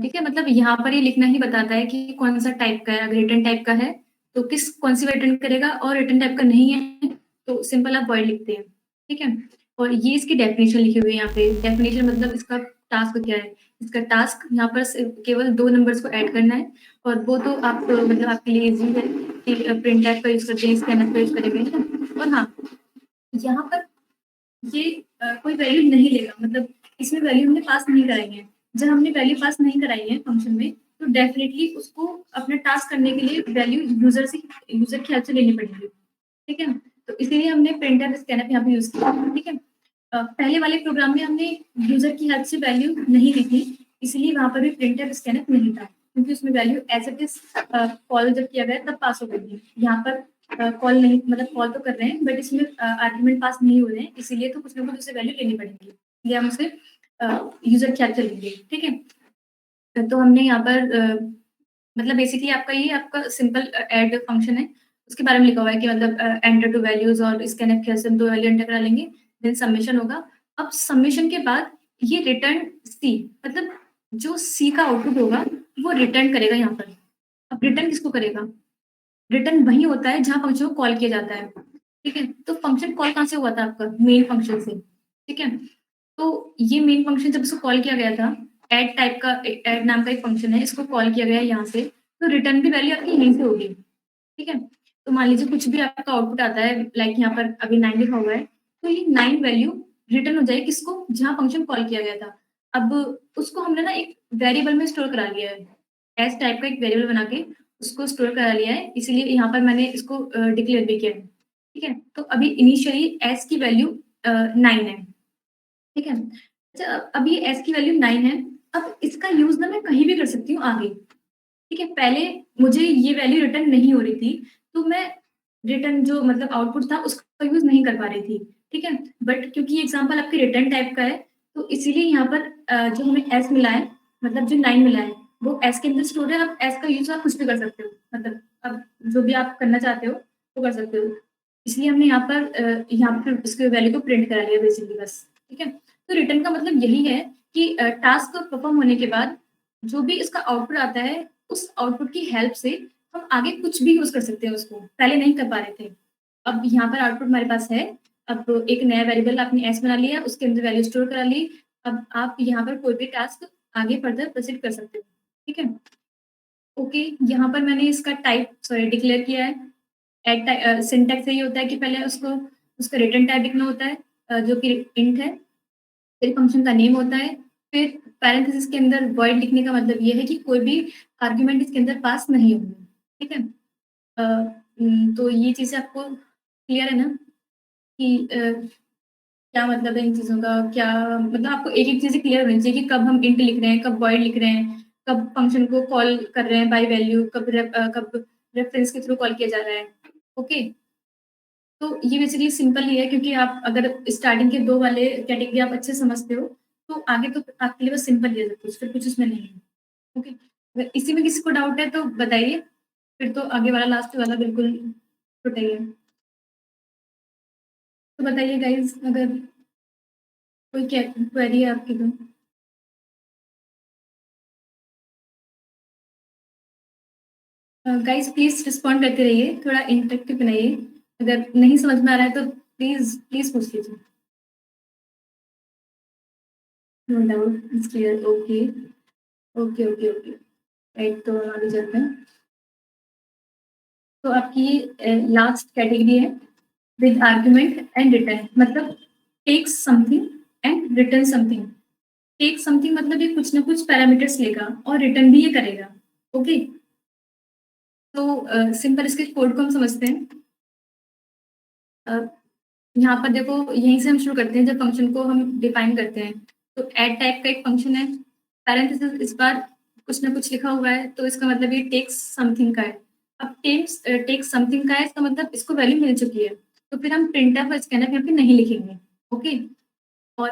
ठीक है मतलब यहाँ पर ये लिखना ही बताता है कि कौन-सा टाइप का है, अगर रिटर्न टाइप का है, तो कौन-सी रिटर्न करेगा और रिटर्न टाइप का नहीं है, तो सिंपल आप वॉइड लिखते हैं। ठीक है? और ये इसकी डेफिनेशन लिखी हुई है यहाँ पे। डेफिनेशन मतलब इसका टास्क क्या है? इसका टास्क यहाँ पर केवल 2 नंबर्स को ऐड करना है और वो तो आप मतलब आपके लिए ईज़ी है कि प्रिंट टैग का यूज़ करते हैं, स्कैनर का यूज़ करेंगे, है ना? और हाँ, यहाँ पर ये कोई वैल्यू नहीं लेगा, मतलब इसमें वैल्यू हमने पास नहीं कराई है। जब हमने वैल्यू पास नहीं कराई है फंक्शन में, तो डेफिनिटली उसको अपना टास्क करने के लिए वैल्यू यूज़र की हेल्प से लेनी पड़ेगी, ठीक है? तो इसीलिए हमने प्रिंटर स्कैनर यहाँ पे यूज़ किया, ठीक है? पहले वाले प्रोग्राम में हमने यूज़र की हेल्प से वैल्यू नहीं ली थी, इसलिए वहाँ पर भी प्रिंटर स्कैनर नहीं था, क्योंकि उसमें value as it is call जब किया गया तब पास हो गई थी। यहाँ पर कॉल नहीं, मतलब कॉल तो कर रहे हैं बट इसमें आर्गुमेंट पास नहीं हो रहे हैं, इसीलिए तो कुछ ना कुछ उसे वैल्यू लेनी पड़ेगी। इसलिए हम उसे यूज़र की हेल्प से लेंगे, ठीक है? तो हमने यहाँ पर मतलब बेसिकली आपका ये आपका सिंपल ऐड फंक्शन है, उसके बारे में लिखा हुआ है कि मतलब एंटर टू वैल्यूज़ और स्कैनफ के हम 2 वैल्यू एंटर करा लेंगे, देन समेशन होगा। अब समेशन के बाद ये रिटर्न सी, मतलब जो सी का आउटपुट होगा, वो रिटर्न करेगा यहाँ पर। अब रिटर्न किसको करेगा? रिटर्न वही होता है जहाँ फंक्शन को कॉल किया जाता है, ठीक है? तो फंक्शन कॉल कहाँ से हुआ था आपका? मेन फंक्शन से, ठीक है? तो ये मेन फंक्शन जब इसको कॉल किया गया था, ऐड टाइप का ऐड नाम का एक फंक्शन है, इसको कॉल किया गया है यहाँ से, तो रिटर्न भी वैल्यू आपकी यहीं से होगी, ठीक है? तो मान लीजिए कुछ भी आपका आउटपुट आता है, लाइक यहाँ पर अभी 9 लिखा हुआ है, तो ये 9 वैल्यू रिटर्न हो जाएगी किसको? जहाँ फंक्शन कॉल किया गया था। अब उसको हमने ना एक वेरिएबल में स्टोर करा लिया है, एस टाइप का एक वेरिएबल बना के उसको स्टोर करा लिया है, इसीलिए यहाँ पर मैंने इसको डिक्लेयर भी किया है, ठीक है? तो अभी इनिशियली एस की वैल्यू 9 है, ठीक है? अच्छा, अब ये एस की वैल्यू 9 है, अब इसका यूज़ ना मैं कहीं भी कर सकती हूँ आगे, ठीक है? पहले मुझे ये वैल्यू रिटर्न नहीं हो रही थी, तो मैं रिटर्न जो मतलब आउटपुट था उसका यूज़ नहीं कर पा रही थी, ठीक है? बट क्योंकि ये एग्ज़ाम्पल आपके रिटर्न टाइप का है, तो इसीलिए यहाँ पर जो हमें एस मिला है, मतलब जो 9 मिला है, वो एस के अंदर स्टोर है। अब एस का यूज़ आप कुछ भी कर सकते हो, मतलब अब जो भी आप करना चाहते हो, वो कर सकते हो। इसलिए हमने यहाँ पर उसके वैल्यू को प्रिंट करा लिया बेसिकली बस, ठीक है? तो रिटर्न का मतलब यही है कि टास्क परफ़ॉर्म होने के बाद जो भी इसका आउटपुट आता है, उस आउटपुट की हेल्प से हम आगे कुछ भी यूज़ कर सकते हैं उसको, पहले नहीं कर पा रहे थे। अब यहाँ पर आउटपुट हमारे पास है, अब एक नया वेरिएबल आपने एस बना लिया, उसके अंदर वैल्यू स्टोर करा ली, अब आप यहाँ पर कोई भी टास्क आगे फर्दर प्रोसीड कर सकते हो, ठीक है? ओके, यहाँ पर मैंने इसका टाइप सॉरी डिक्लेयर किया है। सिंटैक्स यही होता है कि पहले उसको उसका रिटर्न टाइप लिखना होता है, जो कि इंट है, फिर फंक्शन का नेम होता है, फिर पैरेंथेसिस के अंदर वॉइड लिखने का मतलब ये है कि कोई भी आर्गुमेंट इसके अंदर पास नहीं होंगे, ठीक है? तो ये चीज़ें आपको क्लियर है ना कि क्या मतलब है इन चीज़ों का? क्या मतलब आपको एक-एक चीज़ें क्लियर होनी चाहिए कि कब हम इंट लिख रहे हैं, कब वॉइड लिख रहे हैं, कब फंक्शन को कॉल कर रहे हैं बाय वैल्यू, कब रेफरेंस के थ्रू कॉल किया जा रहा है, ओके? तो ये बेसिकली सिंपल ही है, क्योंकि आप अगर स्टार्टिंग के 2 वाले कैटेगरी आप अच्छे से समझते हो, तो आगे तो आपके लिए बस सिंपल ही है सब कुछ, फिर कुछ उसमें नहीं है। ओके? अगर इसी में किसी को डाउट है तो बताइए, फिर तो आगे वाला लास्ट वाला बिल्कुल छुटेगा। तो बताइए गाइज़, अगर कोई क्वेरी है आपकी तो? गाइज़ प्लीज़ रिस्पॉन्ड करते रहिए, थोड़ा इंटरेक्टिव बनाइए। अगर नहीं समझ में आ रहा है तो प्लीज़, प्लीज़ पूछ लीजिए। No doubt it's clear, okay. Okay, okay, okay. Right, तो आगे चलते हैं। तो आपकी लास्ट कैटेगरी है विद आर्गुमेंट एंड रिटर्न, मतलब takes something and return something. Take something मतलब ये कुछ ना कुछ पैरामीटर्स लेगा और रिटर्न भी ये करेगा, ओके? तो सिंपल इसके कोड को हम समझते हैं। अ, यहाँ पर देखो, यहीं से हम शुरू करते हैं जब फंक्शन को हम डिफाइन करते हैं। तो ऐड टाइप का एक फंक्शन है, पैरेंथेसिस इस बार कुछ ना कुछ लिखा हुआ है, तो इसका मतलब ये टेक्स समथिंग का है। अब टेक्स समथिंग का है, इसका मतलब इसको वैल्यू मिल चुकी है, तो फिर हम प्रिंटफ और स्कैनफ यहाँ पे नहीं लिखेंगे, ओके? और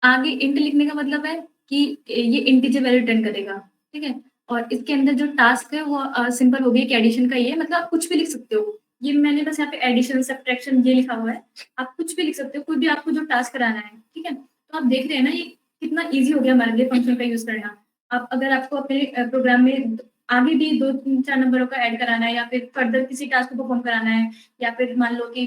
आगे इंट लिखने का मतलब है कि ये इंटीजर वैल्यू रिटर्न करेगा, ठीक है? और इसके अंदर जो टास्क है वो सिंपल, वो भी एक एडिशन का ही है, मतलब आप कुछ भी लिख सकते हो। ये मैंने बस यहाँ पे एडिशन, सब्ट्रैक्शन ये लिखा हुआ है। आप कुछ भी लिख सकते हो, कोई भी आपको जो टास्क कराना है, ठीक है? तो आप देख रहे हैं ना ये कितना ईज़ी हो गया हमारे लिए फंक्शन का यूज़ करना। आप अगर आपको अपने प्रोग्राम में आगे भी 2, 3, 4 नंबरों का ऐड कराना है, या फिर फर्दर किसी टास्क को परफॉर्म कराना है, या फिर मान लो कि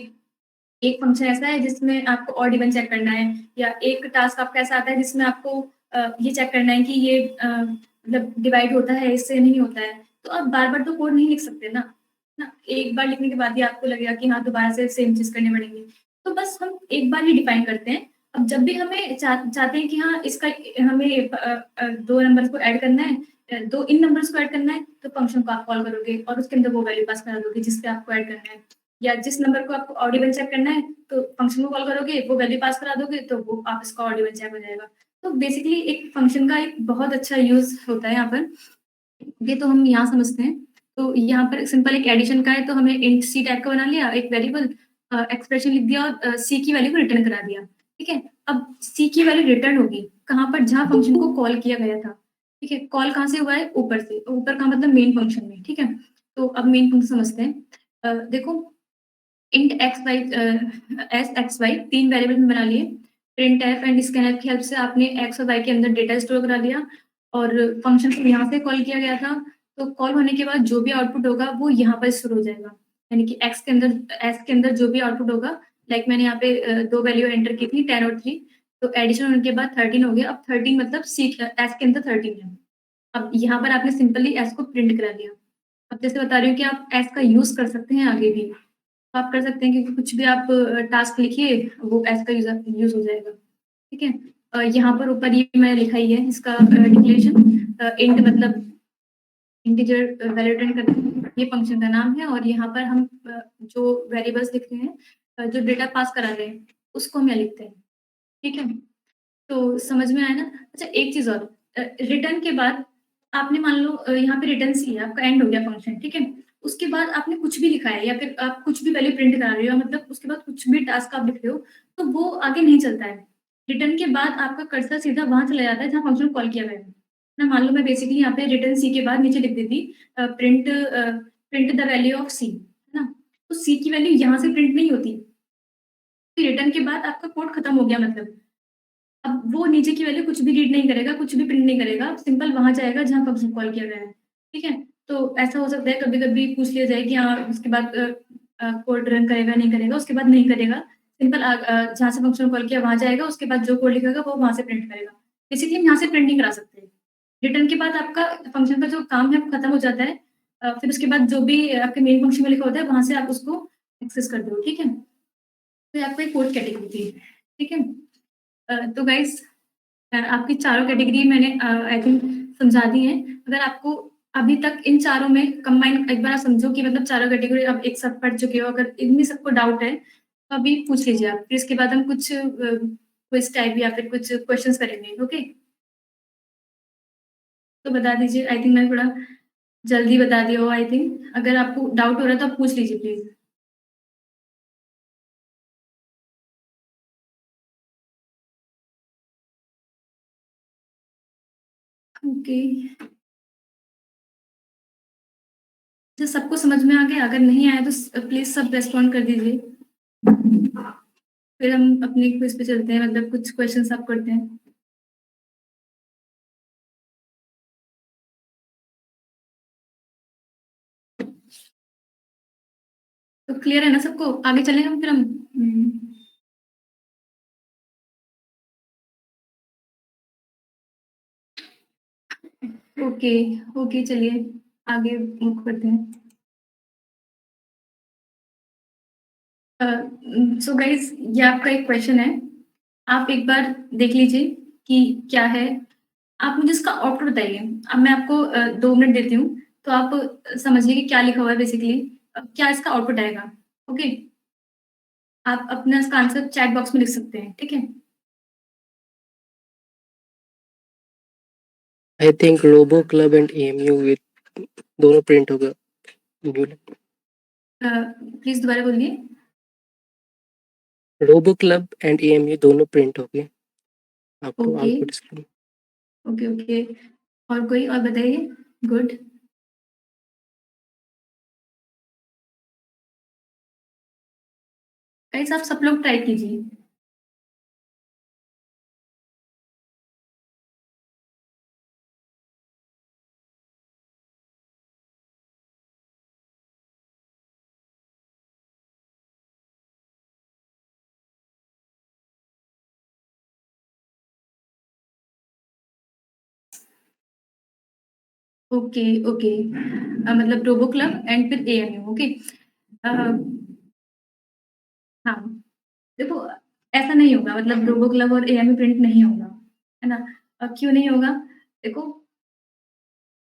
एक फंक्शन ऐसा है जिसमें आपको ऑड इवन चेक करना है, या एक टास्क आपका ऐसा आता है जिसमें आपको ये चेक करना है कि ये मतलब डिवाइड होता है, इससे नहीं होता है। तो आप बार-बार तो कोड नहीं लिख सकते ना, ना? एक बार लिखने के बाद ही आपको लगेगा कि हाँ, दोबारा से सेम चीज़ करनी पड़ेगी। तो बस हम एक बार ही डिफाइन करते हैं। अब जब भी हमें चाहते हैं कि हाँ, इसका हमें 2 नंबर्स को ऐड करना है, 2 इन नंबर्स को ऐड करना है, तो फंक्शन को आप कॉल करोगे और उसके अंदर वो वैल्यू पास करा दोगे जिस पे आपको ऐड करना है। या जिस नंबर को आपको ऑड इवन चेक करना है, तो फंक्शन को कॉल करोगे, वो वैल्यू पास करा दोगे, तो वो आप इसका ऑड इवन चेक हो जाएगा। तो बेसिकली एक फंक्शन का एक बहुत अच्छा यूज़ होता है यहाँ पर। ये तो हम यहाँ समझते हैं। तो यहाँ पर सिंपल एक एडिशन का है, तो हमने इंट सी टाइप का बना लिया, एक वेरिएबल एक्सप्रेशन लिख दिया और सी की वैल्यू को रिटर्न करा दिया, ठीक है? अब सी की वैल्यू रिटर्न होगी, कहाँ पर? जहाँ फंक्शन को कॉल किया गया था, ठीक है? कॉल कहाँ से हुआ है? ऊपर से। ऊपर का मतलब मेन फंक्शन में, ठीक है? तो अब मेन फंक्शन समझते हैं। देखो int x y s x y 3 variable में बना लिए। प्रिंटफ एंड स्कैनफ की हेल्प से आपने एक्स और वाई के अंदर डेटा स्टोर करा लिया और फंक्शन को यहाँ से कॉल किया गया था। तो कॉल होने के बाद जो भी आउटपुट होगा वो यहाँ पर स्टोर हो जाएगा। यानी कि एक्स के अंदर जो भी आउटपुट होगा, लाइक मैंने यहाँ पे 2 वैल्यू एंटर की थी 10 और 3, तो एडिशन होने के बाद 13 हो गया। अब 13 मतलब एस के अंदर 13 है। अब यहाँ पर आपने सिंपली एस को प्रिंट करा दिया। अब जैसे बता रही हूँ कि आप एस का यूज़ कर सकते हैं आगे भी। आप कर सकते हैं क्योंकि कुछ भी आप टास्क लिखिए, वो एज़ का यूज़ हो जाएगा, ठीक है? यहाँ पर ऊपर ये मैंने लिखा ही है इसका डिक्लेरेशन, इंट मतलब इंटीजर वैल्यू रिटर्न करते हैं, ये फंक्शन का नाम है और यहाँ पर हम जो वेरिएबल्स लिख रहे हैं, जो डेटा पास करा रहे हैं, उसको हम यहाँ लिखते हैं, ठीक है? तो समझ में आया ना? अच्छा एक चीज़ और, रिटर्न के बाद आपने मान लो यहाँ पे रिटर्न सी है, आपका एंड हो गया फंक्शन, ठीक है? उसके बाद आपने कुछ भी लिखा है या फिर आप कुछ भी वैल्यू प्रिंट करा रहे हो, मतलब उसके बाद कुछ भी टास्क आप लिख रहे हो, तो वो आगे नहीं चलता है। रिटर्न के बाद आपका कर्सर सीधा वहाँ चला जाता है जहाँ फंक्शन कॉल किया गया है। ना मान लो मैं बेसिकली यहाँ पे रिटर्न सी के बाद नीचे लिख देती प्रिंट द वैल्यू ऑफ सी, है ना? तो सी की वैल्यू यहाँ से प्रिंट नहीं होती। रिटर्न के बाद आपका कोड खत्म हो गया मतलब। अब वो नीचे की वैल्यू कुछ भी रीड नहीं करेगा, कुछ भी प्रिंट नहीं करेगा, सिंपल वहाँ जाएगा जहाँ फंक्शन कॉल किया गया है, ठीक है? तो ऐसा हो सकता है कभी-कभी पूछ लिया जाए कि हाँ, उसके बाद कोड रन करेगा, नहीं करेगा, उसके बाद नहीं करेगा। सिंपल जहाँ से फंक्शन कॉल किया वहाँ जाएगा, उसके बाद जो कोड लिखेगा वो वहाँ से प्रिंट करेगा। बेसिकली हम यहाँ से प्रिंट नहीं करा सकते। रिटर्न के बाद आपका फंक्शन का जो काम है वो खत्म हो जाता है। फिर उसके बाद जो भी आपके मेन फंक्शन में लिखा होता है, वहाँ से आप उसको एक्सेस कर दो, ठीक है? तो ये आपको एक कोड कैटेगरी थी, ठीक है? तो गाइज़ आपकी चारों कैटेगरी मैंने आई थिंक समझा दी हैं। अगर आपको अभी तक इन चारों में कंबाइन एक बार आप समझो कि मतलब चारों कैटेगरी आप एक साथ पढ़ चुके हो, अगर इनमें सबको डाउट है, तो अभी पूछ लीजिए आप। फिर इसके बाद हम कुछ क्विज़ टाइप या फिर कुछ क्वेश्चन्स करेंगे, ओके? तो बता दीजिए, आई थिंक मैंने थोड़ा जल्दी बता दिया हो आई थिंक। अगर आपको डाउट हो रहा है तो आप पूछ लीजिए प्लीज़। ओके, जो सबको समझ में आ गया? अगर नहीं आया तो प्लीज़ सब रिस्पॉन्ड कर दीजिए। फिर हम अपने क्विज़ पे चलते हैं, मतलब कुछ क्वेश्चन्स आप करते हैं। तो क्लियर है ना सबको? आगे चलें हम फिर हम? ओके, ओके चलिए आगे मूव करते हैं। सो गाइज़ ये आपका एक क्वेश्चन है। आप एक बार देख लीजिए कि क्या है। आप मुझे इसका आउटपुट बताइए। अब मैं आपको 2 मिनट देती हूँ, तो आप समझिए कि क्या लिखा हुआ है बेसिकली। क्या इसका आउटपुट आएगा, ओके? आप अपना इसका आंसर चैट बॉक्स में लिख सकते हैं, ठीक है? I think robo club and AMU with दोनों प्रिंट होगा। प्लीज़ दोबारा बोलिए। रोबो क्लब एंड एएमयू दोनों प्रिंट हो गए आपको okay, output screen. Okay, okay. और कोई और बताइए? गुड। गाइज़ आप सब लोग ट्राई कीजिए। Okay, okay. मतलब रोबो क्लब एंड फिर एएमयू, ओके। अ, हाँ, देखो ऐसा नहीं होगा, मतलब रोबो क्लब और एएमयू प्रिंट नहीं होगा, है ना? क्यों नहीं होगा? देखो,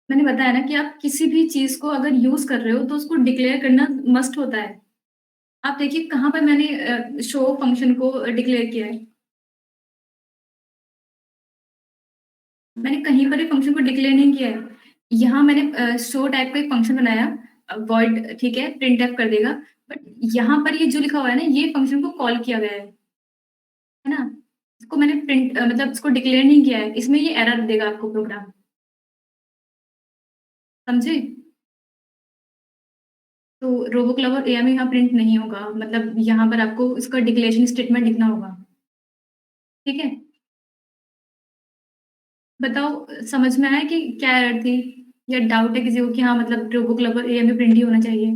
मैंने बताया ना कि आप किसी भी चीज़ को अगर यूज़ कर रहे हो तो उसको डिक्लेयर करना मस्ट होता है। आप देखिए कहाँ पर मैंने शो फंक्शन को डिक्लेयर किया है। मैंने कहीं पर भी फंक्शन को डिक्लेयर नहीं किया है। यहाँ मैंने शो टाइप का एक फंक्शन बनाया, वॉइड, ठीक है, प्रिंटफ कर देगा। बट यहाँ पर ये जो लिखा हुआ है ना, ये फंक्शन को कॉल किया गया है ना? इसको मैंने मतलब इसको डिक्लेयर नहीं किया है, इसमें ये एरर देगा आपको प्रोग्राम, समझे? तो रोबो क्लब और एआरएम यहाँ प्रिंट नहीं होगा, मतलब यहाँ पर आपको इसका डिक्लेरेशन स्टेटमेंट लिखना होगा, ठीक है? बताओ, समझ में आया कि क्या एरर थी? या डाउट है किसी को कि हाँ, मतलब रोबो क्लब और एआरएम प्रिंट ही होना चाहिए?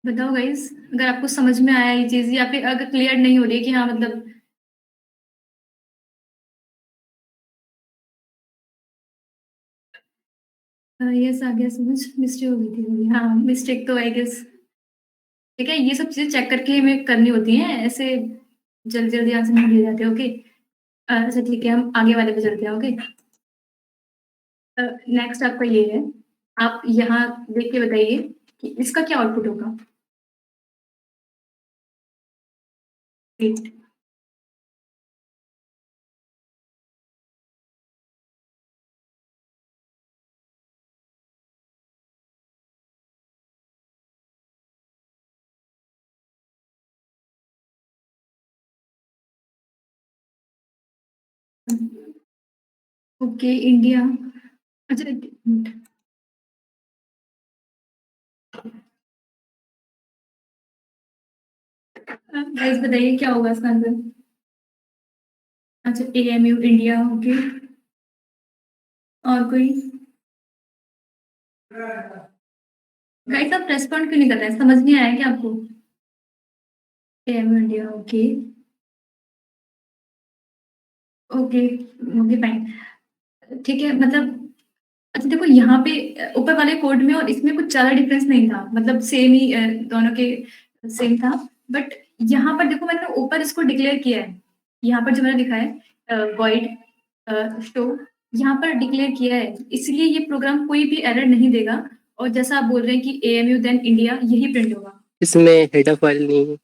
बताओ गाइस, अगर आपको समझ में आया ये चीज़, या फिर अगर क्लियर नहीं हो रही है कि हाँ, मतलब यस, आ गया समझ। मिस्टेक हो गई थी मेरी। हाँ, मिस्टेक तो आई गेस, ठीक है, ये सब चीज़ें चेक करके हमें करनी होती हैं, ऐसे जल्दी-जल्दी आंसर नहीं दिए जाते, ओके? अच्छा ठीक है, हम आगे वाले पे चलते हैं, ओके? नेक्स्ट आपका ये है, आप यहाँ देख के बताइए कि इसका क्या आउटपुट होगा? वेट। Okay, India. अच्छा, एक मिनट। गाइस बताइए क्या होगा इसका आंसर? अच्छा, एएमयू इंडिया, ओके। और कोई? गाइस आप रेस्पॉन्ड क्यों नहीं कर रहे हैं? समझ नहीं आया क्या आपको? AMU India, okay. Okay, okay fine. ठीक है, मतलब अच्छा देखो यहाँ पे ऊपर वाले कोड में और इसमें कुछ ज़्यादा डिफरेंस नहीं था, मतलब सेम ही दोनों के सेम था। बट यहाँ पर देखो मैंने ऊपर इसको डिक्लेयर किया है, यहाँ पर जो मैंने लिखा है वॉइड शो, यहाँ पर डिक्लेयर किया है, इसलिए ये प्रोग्राम कोई भी एरर नहीं देगा। और जैसा आप बोल रहे हैं कि एएमयू देन इंडिया यही प्रिंट होगा। इसमें हेडर फाइल नहीं है।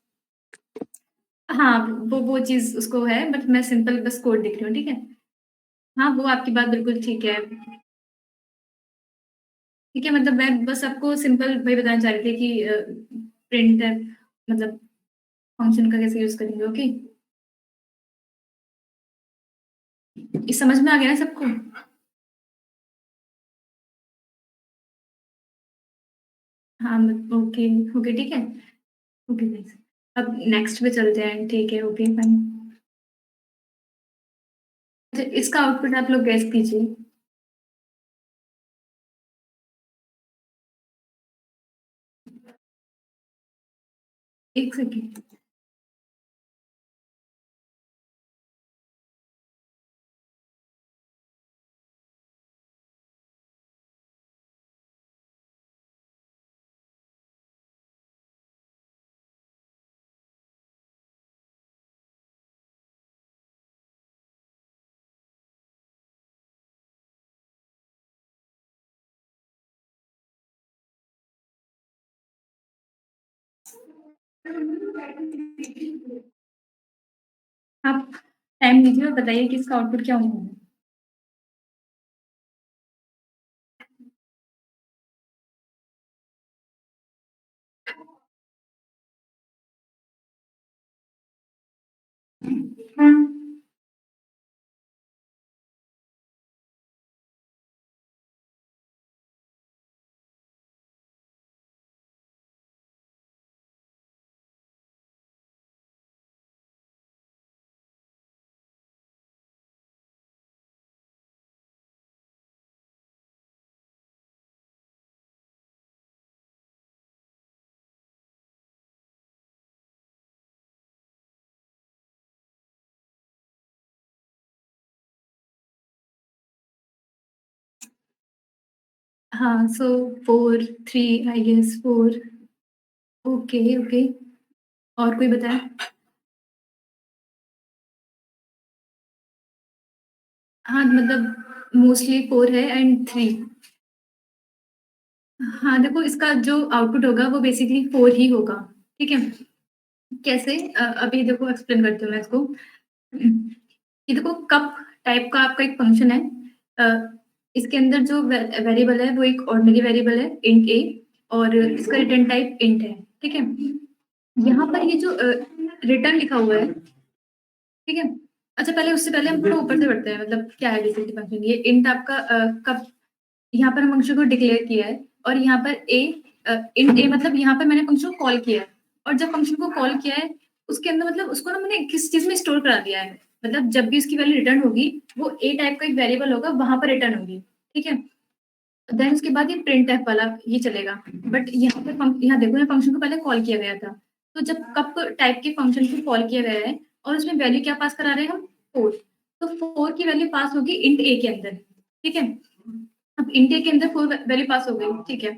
हाँ, वो चीज़ उसको है, बट मैं सिंपल बस कोड लिख रही हूँ, ठीक है? हाँ, वो आपकी बात बिल्कुल ठीक है। ठीक है, मतलब मैं बस आपको सिंपल वही बताना चाह रही थी कि प्रिंट मतलब फंक्शन का कैसे यूज़ करेंगे, ओके? ये समझ में आ गया ना सबको? हाँ, ओके, ओके, ठीक है? ओके गाइस, अब नेक्स्ट पे चलते हैं, ठीक है, ओके फाइन। अच्छा, इसका आउटपुट आप लोग गेस कीजिए। 1 सेकंड। आप टाइम दीजिए और बताइए कि इसका आउटपुट क्या होगा? हाँ, सो 4, 3 आई गेस 4 ओके, ओके। और कोई बताए? हाँ, मतलब मोस्टली 4 है एंड 3। हाँ, देखो इसका जो आउटपुट होगा वो बेसिकली 4 ही होगा, ठीक है? कैसे? अभी देखो एक्सप्लेन करती हूँ मैं इसको। ये देखो कप टाइप का आपका एक फंक्शन है। इसके अंदर जो वेरिएबल है वो एक ऑर्डिनरी वेरिएबल है इंट ए और इसका रिटर्न टाइप इंट है, ठीक है? यहाँ पर ये जो रिटर्न लिखा हुआ है, ठीक है? अच्छा पहले उससे पहले हम थोड़ा ऊपर से बढ़ते हैं मतलब क्या है बेसिकली फंक्शन ये इंट आपका कप यहाँ पर फंक्शन को डिक्लेयर किया है और यहाँ पर इंट ए मतलब यहाँ पर मैंने फंक्शन को कॉल किया है और जब फंक्शन को कॉल किया है उसके अंदर मतलब उसको ना मैंने किस चीज में स्टोर करा दिया है मतलब जब भी उसकी वैल्यू रिटर्न होगी वो ए टाइप का एक वेरिएबल होगा वहां पर रिटर्न होगी, ठीक है? देन उसके बाद ये प्रिंट एफ वाला ये चलेगा बट यहाँ पे यहाँ देखो ये फंक्शन को पहले कॉल किया गया था तो जब कप टाइप के फंक्शन को कॉल किया गया है और उसमें वैल्यू क्या पास करा रहे हैं हम 4 तो 4 की वैल्यू पास होगी इंट ए के अंदर, ठीक है? अब इंट ए के अंदर 4 वैल्यू पास हो गई, ठीक है?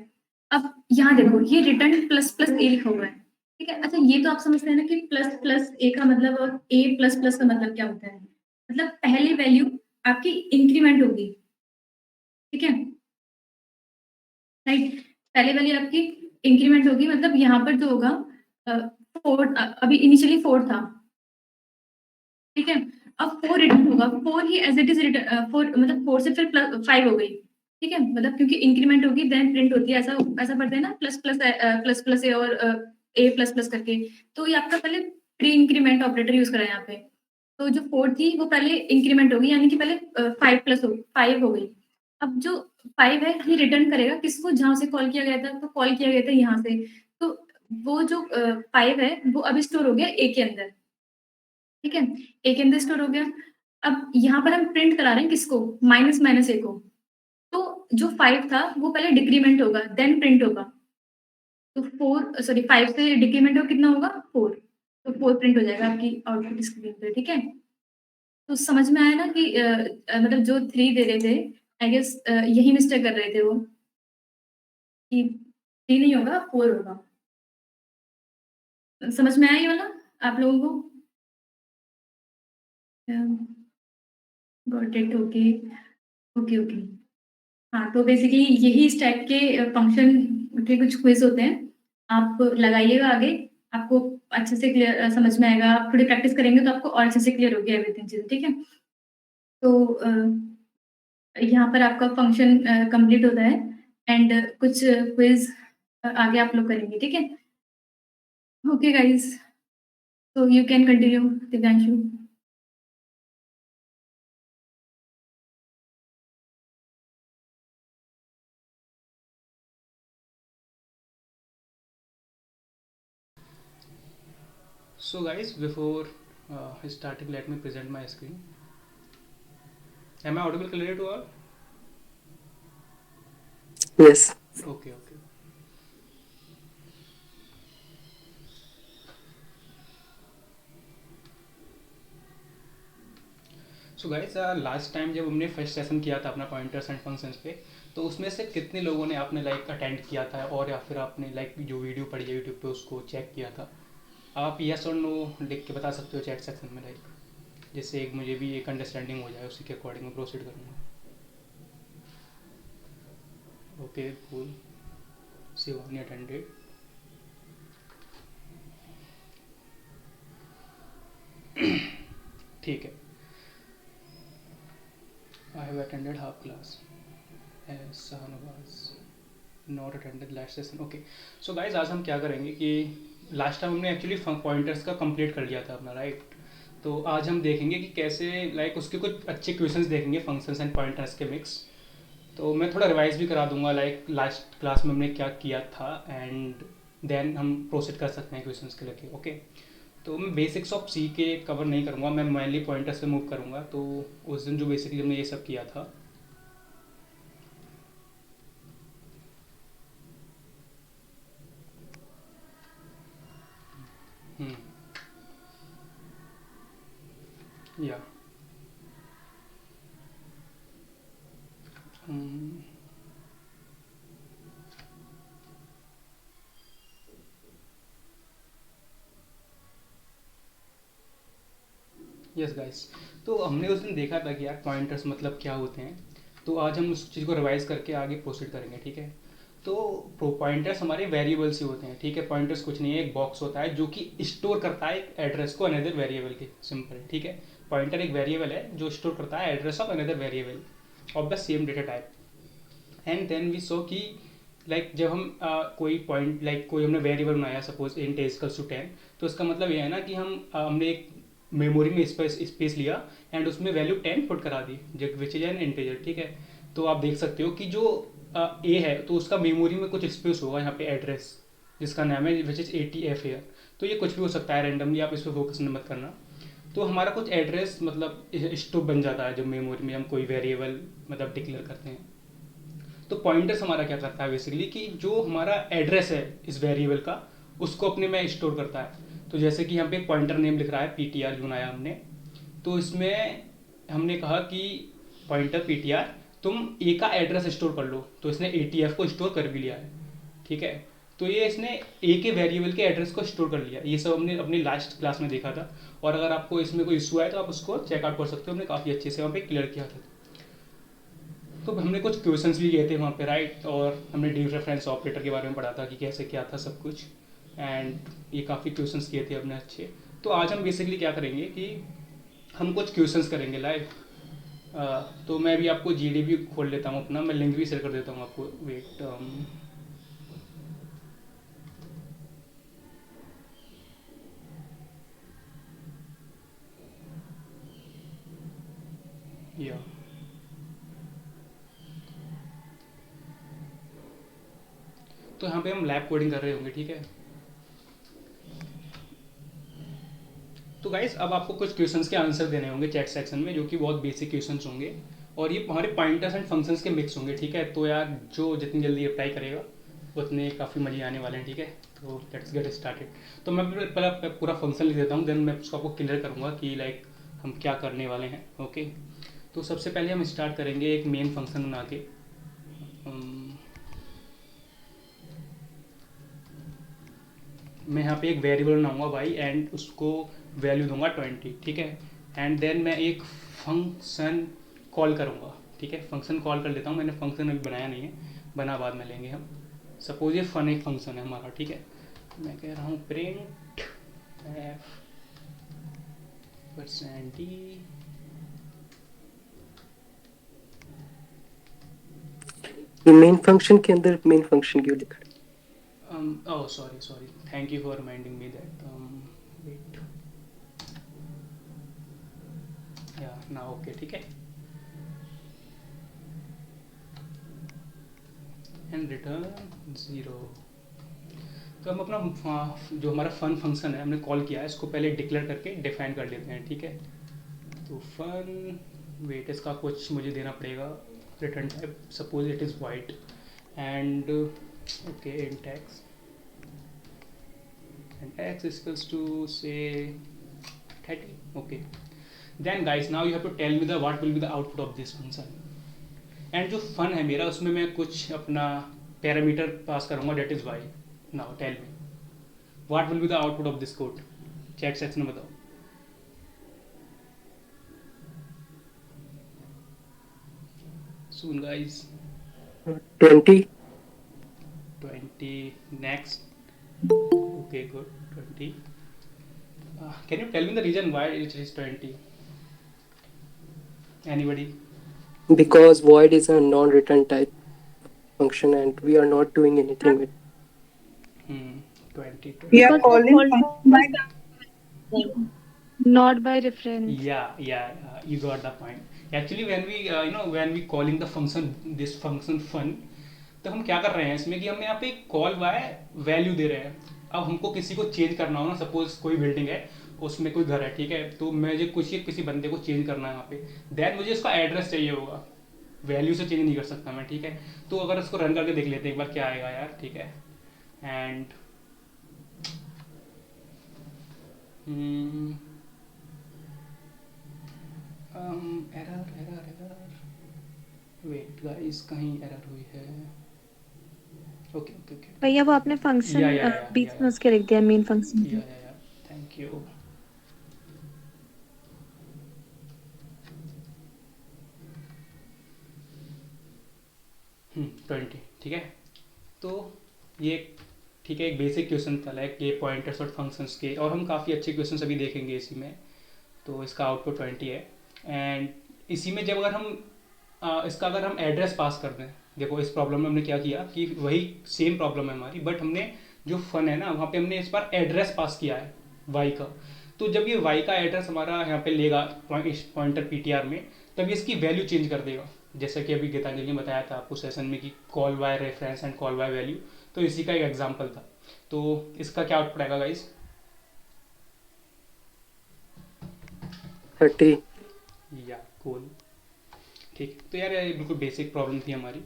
अब यहाँ देखो ये रिटर्न प्लस प्लस ए लिखा हुआ है, ठीक है? अच्छा ये तो आप समझते हैं ना कि प्लस प्लस ए का मतलब और ए प्लस प्लस का मतलब क्या होता है? मतलब पहली वैल्यू आपकी इंक्रीमेंट होगी, ठीक है? राइट? पहले वाली आपकी इंक्रीमेंट होगी मतलब यहाँ पर जो होगा 4 अभी इनिशियली 4 था, ठीक है? अब 4 रिटर्न होगा, 4 ही एज़ इट इज़ 4 मतलब 4 से फिर 5 हो गई, ठीक है? मतलब क्योंकि इंक्रीमेंट होगी देन प्रिंट होती है ऐसा ऐसा पढ़ते हैं ना प्लस प्लस प्लस प्लस ए और ए प्लस प्लस करके, तो ये आपका पहले प्री इंक्रीमेंट ऑपरेटर यूज़ करा है यहाँ पे। तो जो 4 थी वो पहले इंक्रीमेंट होगी यानी कि पहले 5 प्लस हो 5 हो गई। अब जो 5 है ये रिटर्न करेगा किसको जहाँ से कॉल किया गया था, तो कॉल किया गया था यहाँ से। तो वो जो 5 है वो अब स्टोर हो गया ए के अंदर, ठीक है? ए के अंदर स्टोर हो गया। अब यहाँ पर हम प्रिंट करा रहे हैं किसको? माइनस माइनस ए को। तो जो 5 था वो पहले डिक्रीमेंट होगा देन प्रिंट होगा। तो 4 सॉरी 5 से डिक्रीमेंट हो कितना होगा? 4 तो 4 प्रिंट हो जाएगा आपकी आउटपुट स्क्रीन पे, ठीक है? तो समझ में आया ना कि मतलब जो 3 दे रहे थे आई गेस यही मिस्टेक कर रहे थे वो कि 3 नहीं होगा 4 होगा। समझ में आया ये वाला आप लोगों को? Got it okay, okay, okay. हाँ, तो बेसिकली यही इस टाइप के फंक्शन के कुछ क्विज़ होते हैं। आप लगाइएगा आगे, आपको अच्छे से समझ में आएगा। आप थोड़ी प्रैक्टिस करेंगे तो आपको और अच्छे से क्लियर होगी एवरीथिंग चीज़ें, ठीक है? तो यहाँ पर आपका फंक्शन कंप्लीट होता है एंड कुछ क्विज़ आगे आप लोग करेंगे, ठीक है? Okay guys, so you can continue, Divyanshu. So guys, before starting, let me present my screen. Am I audible clearly to all? Yes. Okay, okay. So guys last time जब हमने first session किया था अपना pointers and functions पे, तो उसमें से कितने लोगों ने आपने लाइक अटेंड किया था और या फिर आपने लाइक जो वीडियो पड़ी है यूट्यूब पे उसको चेक किया था? आप यस और नो लिख के बता सकते हो चैट सेक्शन में, लाइक जिससे एक मुझे भी एक अंडरस्टैंडिंग हो जाए, उसी के अकॉर्डिंग मैं प्रोसीड करूँगा। Okay cool, Shivani attended. ठीक है, I have attended half class as Shahnawaz not attended last session. Okay, so guys आज हम क्या करेंगे कि लास्ट टाइम हमने एक्चुअली पॉइंटर्स का कंप्लीट कर लिया था अपना, राइट? तो आज हम देखेंगे कि कैसे लाइक उसके कुछ अच्छे क्वेश्चंस देखेंगे फंक्शंस एंड पॉइंटर्स के मिक्स। तो मैं थोड़ा रिवाइज भी करा दूंगा लाइक लास्ट क्लास में हमने क्या किया था एंड देन हम प्रोसीड कर सकते हैं क्वेश्चंस के लेके। ओके, तो मैं बेसिक्स ऑफ सी के कवर नहीं करूँगा, मैं मेनली पॉइंटर्स पे मूव करूँगा। तो उस दिन जो बेसिकली हमने ये सब किया था, या यस गाइस, तो हमने उस दिन देखा था कि यार पॉइंटर्स मतलब क्या होते हैं, तो आज हम उस चीज़ को रिवाइज करके आगे प्रोसीड करेंगे, ठीक है। तो पॉइंटर्स हमारे वेरिएबल्स ही होते हैं, ठीक है। पॉइंटर्स कुछ नहीं है, एक बॉक्स होता है जो कि स्टोर करता है एक एड्रेस को अनदर वेरिएबल के, सिंपल, ठीक है। पॉइंटर एक वेरिएबल है जो स्टोर करता है address of another variable of the same data type. And then we saw कि लाइक जब हम कोई पॉइंट लाइक कोई हमने वेरिएबल बनाया, सपोज इंट इक्वल्स टू 10, तो इसका मतलब ये है ना कि हमने एक मेमोरी में स्पेस लिया एंड उसमें वैल्यू 10 पुट करा दी, विच इज एन इंटीजर, ठीक है। तो आप देख सकते हो कि जो ए है तो उसका मेमोरी में कुछ स्पेस होगा यहाँ पे एड्रेस जिसका नाम है विच इज ATF है। तो ये कुछ भी हो सकता है रैंडमली, आप इस पर फोकस मत करना। तो हमारा कुछ एड्रेस मतलब स्टोर बन जाता है जब मेमोरी में हम कोई वेरिएबल मतलब डिक्लेयर करते हैं। तो पॉइंटर्स हमारा क्या करता है बेसिकली कि जो हमारा एड्रेस है इस वेरिएबल का उसको अपने में स्टोर करता है। तो जैसे कि यहाँ पे एक पॉइंटर नेम लिख रहा है PTR जो बनाया हमने, तो इसमें हमने कहा कि पॉइंटर PTR तुम ए का एड्रेस स्टोर कर लो, तो इसने ATF को स्टोर कर भी लिया है, ठीक है। तो ये इसने ए के वेरिएबल के एड्रेस को स्टोर कर लिया। ये सब हमने अपनी लास्ट क्लास में देखा था, और अगर आपको इसमें कोई इशू आए तो आप उसको चेकआउट कर सकते हो, हमने काफ़ी अच्छे से वहाँ पे क्लियर किया था। तो हमने कुछ क्वेश्चंस भी किए थे वहाँ पे, राइट, और हमने डी रेफरेंस ऑपरेटर के बारे में पढ़ा था कि कैसे क्या था सब कुछ, एंड ये काफ़ी क्वेश्चंस किए थे हमने अच्छे। तो आज हम बेसिकली क्या करेंगे कि हम कुछ क्वेश्चंस करेंगे लाइव। तो मैं भी आपको GDB खोल लेता हूँ अपना, मैं लिंक भी शेयर कर देता हूँ आपको, वेट या तो यहाँ पे हम लैब कोडिंग कर रहे होंगे, ठीक है। तो गाइस अब आपको कुछ क्वेश्चंस के आंसर देने होंगे चैट सेक्शन में, जो कि बहुत बेसिक क्वेश्चंस होंगे, और ये हमारे पॉइंटर्स एंड फंक्शंस के मिक्स होंगे, ठीक है। तो यार जो जितनी जल्दी अप्लाई करेगा उतने काफ़ी मजे आने वाले हैं, ठीक है। तो लेट्स गेट स्टार्टेड। तो मैं पहले पूरा फंक्शन लिख देता हूँ, देन मैं उसको आपको क्लियर करूँगा कि लाइक हम क्या करने वाले हैं, ओके। तो सबसे पहले हम स्टार्ट करेंगे एक मेन फंक्शन बना के। मैं यहाँ पे एक वेरिएबल बनाऊंगा भाई, एंड उसको वैल्यू दूंगा 20, ठीक है। एंड देन मैं एक फंक्शन कॉल करूँगा, ठीक है। फंक्शन कॉल कर लेता हूँ, मैंने फंक्शन अभी बनाया नहीं है, बना बाद में लेंगे हम। सपोज ये फन एक फंक्शन है हमारा, ठीक है। मैं कह रहा हूँ प्रिंट %d ये मेन फंक्शन के अंदर मेन फंक्शन क्यों लिखा है? oh sorry, thank you for reminding me that wait, yeah now okay, ठीक है। And return 0। तो हम अपना जो हमारा फन फंक्शन है हमने कॉल किया है, इसको पहले डिक्लेयर करके डिफाइन कर लेते हैं, ठीक है। तो फन वेट इसका कुछ मुझे देना पड़ेगा, return type suppose it is white, and okay int x, and x is equals to say 30, okay. Then guys now you have to tell me the what will be the output of this function, and जो fun है मेरा उसमें मैं कुछ अपना parameter pass करूँगा, that is y. Now tell me what will be the output of this code, chat section में बताओ। Soon guys, 20. 20 next, okay good, 20. Can you tell me the reason why it is 20? Anybody? Because void is a non-return type function and we are not doing anything with 20. We are Because calling the function by not by reference. Yeah, you got the point. Actually when we when we calling the function, this function fun, तो हम क्या कर रहे हैं इसमें कि हम यहाँ पे कॉल बाय वैल्यू दे रहे हैं। अब हमको किसी को चेंज करना हो ना, सपोज कोई बिल्डिंग है उसमें कोई घर है, ठीक है। तो मुझे किसी बंदे को चेंज करना है वहाँ पे, देन मुझे उसका एड्रेस चाहिए होगा, वैल्यू से चेंज नहीं कर सकता मैं, ठीक है। तो अगर उसको रन करके देख लेते हैं एक बार क्या आएगा यार, ठीक है। एंड एरर वेट गाइस, कहीं एरर हुई है। ओके भैया वो आपने फंक्शन बीच में उसके लिख दिया मेन फंक्शन। Thank you. 20, ठीक है। तो ये ठीक है, एक बेसिक क्वेश्चन था लाइक ये पॉइंटर्स और फंक्शंस के, और हम काफ़ी अच्छे क्वेश्चन अभी देखेंगे इसी में। तो इसका आउटपुट 20 है। एंड इसी में जब अगर हम इसका अगर हम एड्रेस पास कर दें, देखो इस प्रॉब्लम में हमने क्या किया कि वही सेम प्रॉब्लम है हमारी, बट हमने जो फन है ना वहाँ पे हमने इस बार एड्रेस पास किया है वाई का। तो जब ये वाई का एड्रेस हमारा यहाँ पे लेगा इस पॉइंटर पीटीआर में, तब इसकी वैल्यू चेंज कर देगा, जैसा कि अभी गीतांजलि ने बताया था आपको सेशन में कि call by reference and call by value. तो इसी का एक एग्जाम्पल था। तो इसका क्या आउटपुट आएगा गाइस? 30. या कूल, ठीक। तो यार ये बिल्कुल बेसिक प्रॉब्लम थी हमारी।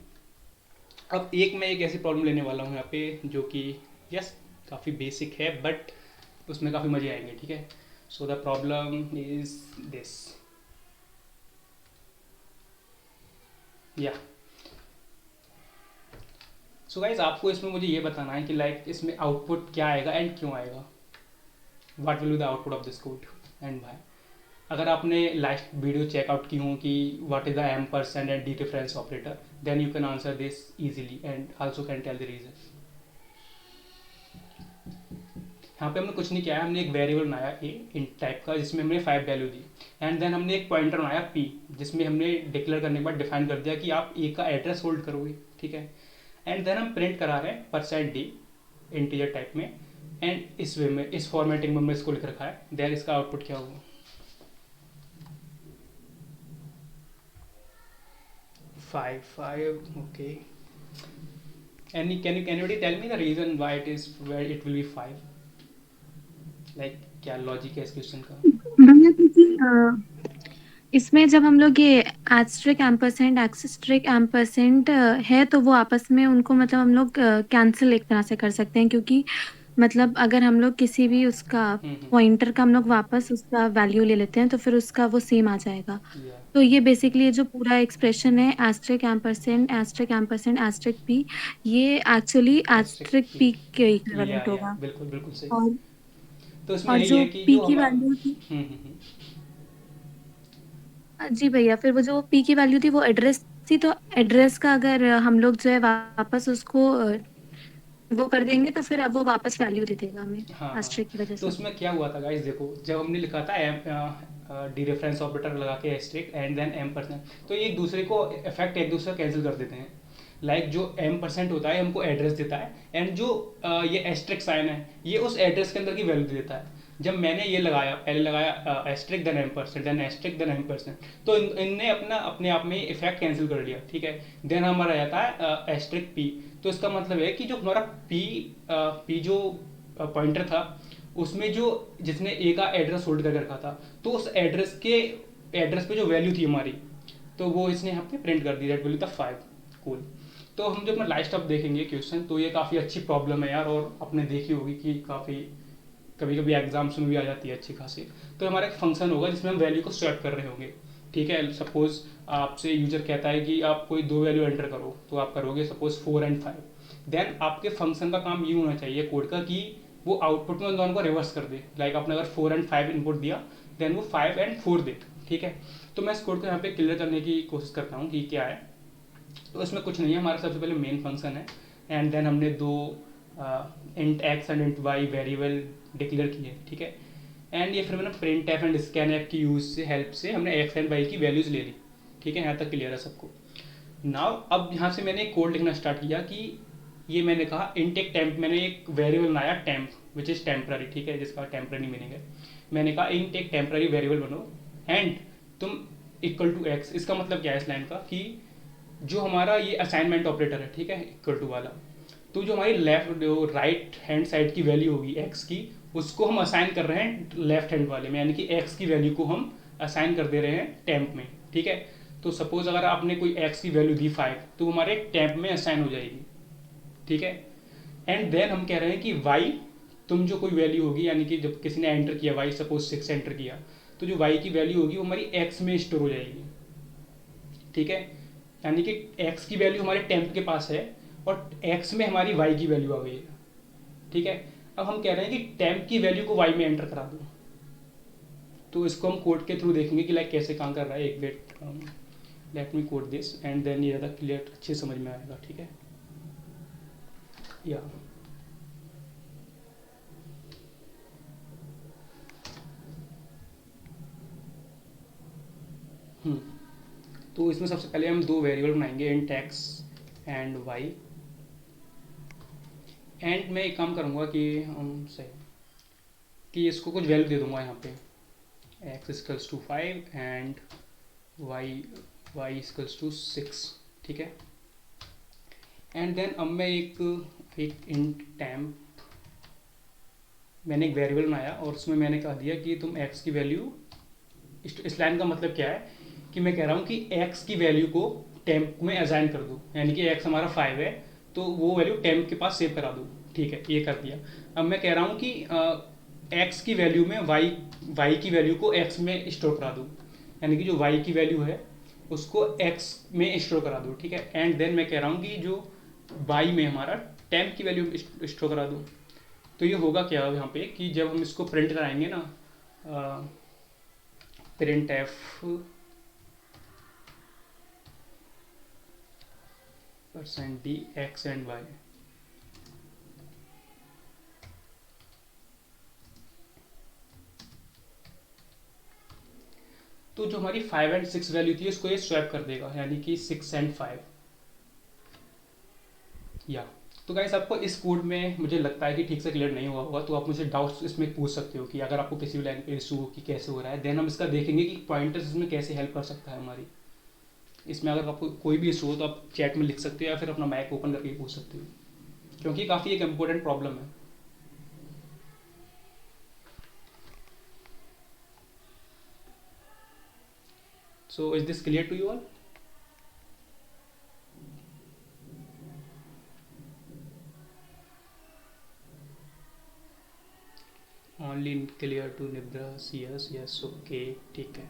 अब मैं एक ऐसी प्रॉब्लम लेने वाला हूँ यहाँ पे जो कि यस काफ़ी बेसिक है, बट उसमें काफ़ी मज़े आएंगे, ठीक है। So the problem is this, या सो गाइज आपको इसमें मुझे ये बताना है कि लाइक इसमें आउटपुट क्या आएगा एंड क्यों आएगा। What will be the output of this code and why. अगर आपने लास्ट वीडियो चेकआउट की हो कि what is the ampersand and difference operator, then you can answer this easily and also can tell the reason. यहाँ पे हमने कुछ नहीं किया है, हमने एक वेरिएबल बनाया ए इंट टाइप का जिसमें हमने 5 वैल्यू दी, एंड देन हमने एक पॉइंटर बनाया पी जिसमें हमने डिक्लेयर करने के बाद डिफाइन कर दिया कि आप ए का एड्रेस होल्ड करोगे, ठीक है। एंड देन हम प्रिंट करा रहे हैं %d इंटीजर टाइप में, एंड इस वे में इस फॉर्मेटिंग में हमने इसको लिख रखा है। देन इसका आउटपुट क्या होगा? 5 okay. And can anybody tell me the reason why it will be 5? Like क्या लॉजिक है इस क्वेश्चन का? भैया क्योंकि इसमें जब हम लोग ये एस्ट्रिक एम्परसेंड है तो वो आपस में उनको मतलब हम लोग कैंसिल एक तरह से कर सकते हैं, क्योंकि मतलब अगर हम लोग किसी भी उसका पॉइंटर का हम लोग वापस उसका वैल्यू ले लेते हैं तो फिर उसका वो सेम आ जाएगा। Yeah. तो ये बेसिकली जो पूरा एक्सप्रेशन है एस्ट्रिक एम्परसेंड एस्ट्रिक पी, ये एक्चुअली एस्ट्रिक पी के इक्विवेलेंट होगा। बिल्कुल बिल्कुल सही। और तो इसमें और यही जो है कि पी जो की हमारा वैल्यू थी, जी भैया, फिर वो जो पी की वैल्यू थी वो एड्रेस थी, तो एड्रेस का अगर हम लोग जो है वापस उसको वो कर देंगे तो फिर अब वो वापस वैल्यू दे देगा हमें हाँ एस्ट्रिक की वजह तो से। उसमें क्या हुआ था गाइस, देखो जब हमने लिखा था डी रेफरेंस ऑपरेटर लगा के एस्ट्रिक एंड देन %, तो ये एक दूसरे को इफेक्ट एक दूसरे कैंसिल कर देते हैं। लाइक जो %, होता है हमको एड्रेस देता है, एंड जो ये एस्ट्रिक साइन है ये उस एड्रेस के अंदर की वैल्यू देता है। जब मैंने ये लगाया, पहले लगाया asterisk then %, then asterisk then %, तो इनने अपने आप में इफेक्ट कैंसिल कर लिया, ठीक है। देन हमारा आता है एस्ट्रिक पी। तो इसका मतलब है कि जो हमारा पी जो पॉइंटर था उसमें जो जिसने ए का एड्रेस होल्ड कर रखा था, तो उस एड्रेस पे जो वैल्यू थी हमारी, तो वो इसने यहाँ पे प्रिंट कर दी, that will be the 5। Cool. तो हम जब अपना लास्ट अब देखेंगे क्वेश्चन, तो ये काफ़ी अच्छी प्रॉब्लम है यार, और आपने देखी होगी कि काफ़ी कभी कभी एग्जाम्स में भी आ जाती है अच्छी खासी। तो हमारा एक फंक्शन होगा जिसमें हम वैल्यू को स्वैप कर रहे होंगे, ठीक है। सपोज आपसे यूजर कहता है कि आप कोई 2 वैल्यू एंटर करो, तो आप करोगे सपोज 4 एंड 5। देन आपके फंक्शन का काम ये होना चाहिए कोड का कि वो आउटपुट में उन दोनों को रिवर्स कर दे। लाइक आपने अगर 4 एंड 5 इनपुट दिया, देन वो 5 एंड 4 दे, ठीक है। तो मैं इस कोड को यहाँ पे क्लियर करने की कोशिश करता हूँ कि क्या है। तो इसमें कुछ नहीं है, हमारा सबसे पहले मेन फंक्शन है, एंड देन हमने 2 int x and int y variable declare किए, ठीक है। एंड ये फिर मैंने print f and scan f की यूज से हेल्प से हमने एक्स एंड वाई की वैल्यूज ले ली, ठीक है। यहाँ तक क्लियर है सबको। नाउ अब यहाँ से मैंने एक कोड लिखना स्टार्ट किया कि ये मैंने कहा इंट एक टेम्प, मैंने एक वेरिएबल बनाया टेम्प विच इज़ टेम्पररी, ठीक है, जिसका टेम्पररी मीनिंग है। मैंने कहा इंट एक टेम्पररी वेरिएबल बनो एंड तुम इक्वल टू एक्स। इसका मतलब क्या है इस लाइन का कि जो हमारा ये असाइनमेंट ऑपरेटर है, ठीक है, इक्वल टू वाला, तो जो हमारी राइट हैंड साइड की वैल्यू होगी एक्स की, उसको हम असाइन कर रहे हैं लेफ्ट हैंड वाले में, यानी कि एक्स की वैल्यू को हम असाइन कर दे रहे हैं टेम्प में, ठीक है। तो सपोज अगर आपने कोई एक्स की वैल्यू दी 5, तो हमारे टेम्प में असाइन हो जाएगी, ठीक है। एंड देन हम कह रहे हैं कि वाई तुम जो कोई वैल्यू होगी, यानी कि जब किसी ने एंटर किया वाई, सपोज 6 एंटर किया, तो जो वाई की वैल्यू होगी वो हमारी एक्स में स्टोर हो जाएगी, ठीक है। यानी कि एक्स की वैल्यू हमारे टेम्प के पास है और एक्स में हमारी वाई की वैल्यू आ गई है, ठीक है। अब हम कह रहे हैं कि टेम्प की वैल्यू को वाई में एंटर करा दो। तो इसको हम कोड के थ्रू देखेंगे कि लाइक कैसे काम कर रहा है। एक wait let me code this and then ये ज़्यादा क्लियर अच्छे समझ में आएगा, ठीक है। या तो इसमें सबसे पहले हम दो वेरिएबल बनाएंगे, int x and y. And मैं एक काम करूँगा कि हम सही कि इसको कुछ वैल्यू दे दूंगा यहाँ पे, x equals to 5 and y equals to 6, ठीक है। एंड देन अब मैं एक इंट टेम्प मैंने एक वेरिएबल बनाया और उसमें मैंने कह दिया कि तुम x की वैल्यू, इस लाइन का मतलब क्या है कि मैं कह रहा हूँ कि x की वैल्यू को टेम्प में असाइन कर दूँ, यानी कि x हमारा 5 है तो वो वैल्यू टेम्प के पास सेव करा दूँ, ठीक है। ये कर दिया। अब मैं कह रहा हूँ कि x की वैल्यू में y की वैल्यू को x में स्टोर करा दूँ, यानी कि जो y की वैल्यू है उसको x में स्टोर करा दूँ, ठीक है। एंड देन मैं कह रहा हूँ कि जो y में हमारा टेम्प की वैल्यू स्टोर करा दूँ। तो ये होगा क्या यहाँ पे कि जब हम इसको प्रिंट कराएंगे ना, print F %d x and y, तो जो हमारी 5 एंड 6 वैल्यू थी इसको ये स्वैप कर देगा, यानी कि 6 एंड 5। या तो गाइस आपको इस कोड में मुझे लगता है कि ठीक से क्लियर नहीं हुआ होगा, तो आप मुझे डाउट्स इसमें पूछ सकते हो कि अगर आपको किसी भी लाइन पे इशू हो कि कैसे हो रहा है। देन हम इसका देखेंगे कि पॉइंटर्स इसमें कैसे हेल्प कर सकता है हमारी। इसमें अगर आपको कोई भी इशू हो तो आप चैट में लिख सकते हो या फिर अपना माइक ओपन करके पूछ सकते हो, क्योंकि काफ़ी एक इम्पोर्टेंट प्रॉब्लम है। So is this clear to you all? Only clear to Nibras, yes okay, ठीक है।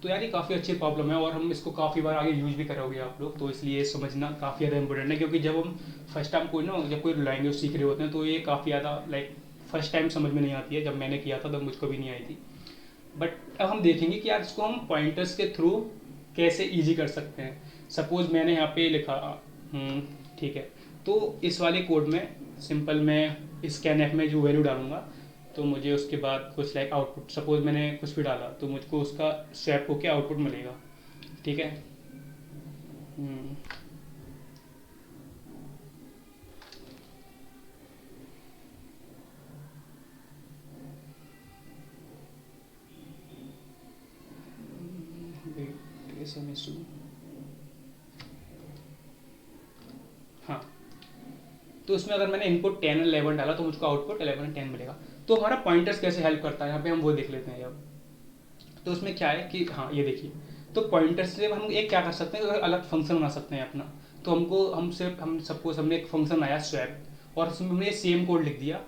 तो यार ये काफ़ी अच्छी प्रॉब्लम है और हम इसको काफ़ी बार आगे यूज भी करोगे आप लोग, तो इसलिए समझना काफ़ी ज़्यादा इंपॉर्टेंट है। क्योंकि जब हम फर्स्ट टाइम जब कोई लैंग्वेज सीख रहे होते हैं तो ये काफ़ी ज़्यादा फर्स्ट टाइम समझ में नहीं आती है। जब मैंने किया था तब मुझको भी नहीं आई थी, बट अब हम देखेंगे कि यार इसको हम पॉइंटर्स के थ्रू कैसे ईजी कर सकते हैं। सपोज मैंने यहाँ पे लिखा, ठीक है, तो इस वाले कोड में सिंपल मैं स्कैन एफ में जो वैल्यू डालूंगा तो मुझे उसके बाद कुछ आउटपुट, सपोज मैंने कुछ भी डाला तो मुझको उसका स्वैप होके आउटपुट मिलेगा, ठीक है। हाँ, तो उसमें अगर मैंने इनपुट 10 और 11 डाला तो मुझको आउटपुट 11 और 10 मिलेगा। तो हमारा पॉइंटर्स कैसे हेल्प करता है यहाँ पे हम वो देख लेते हैं अब। तो उसमें क्या है कि हाँ ये देखिए, तो पॉइंटर्स से हम एक क्या कर सकते हैं, अलग फंक्शन बना सकते हैं अपना। तो हम सपोज हमने एक फंक्शन आया स्वैप और उसमें हमने सेम कोड लिख दिया।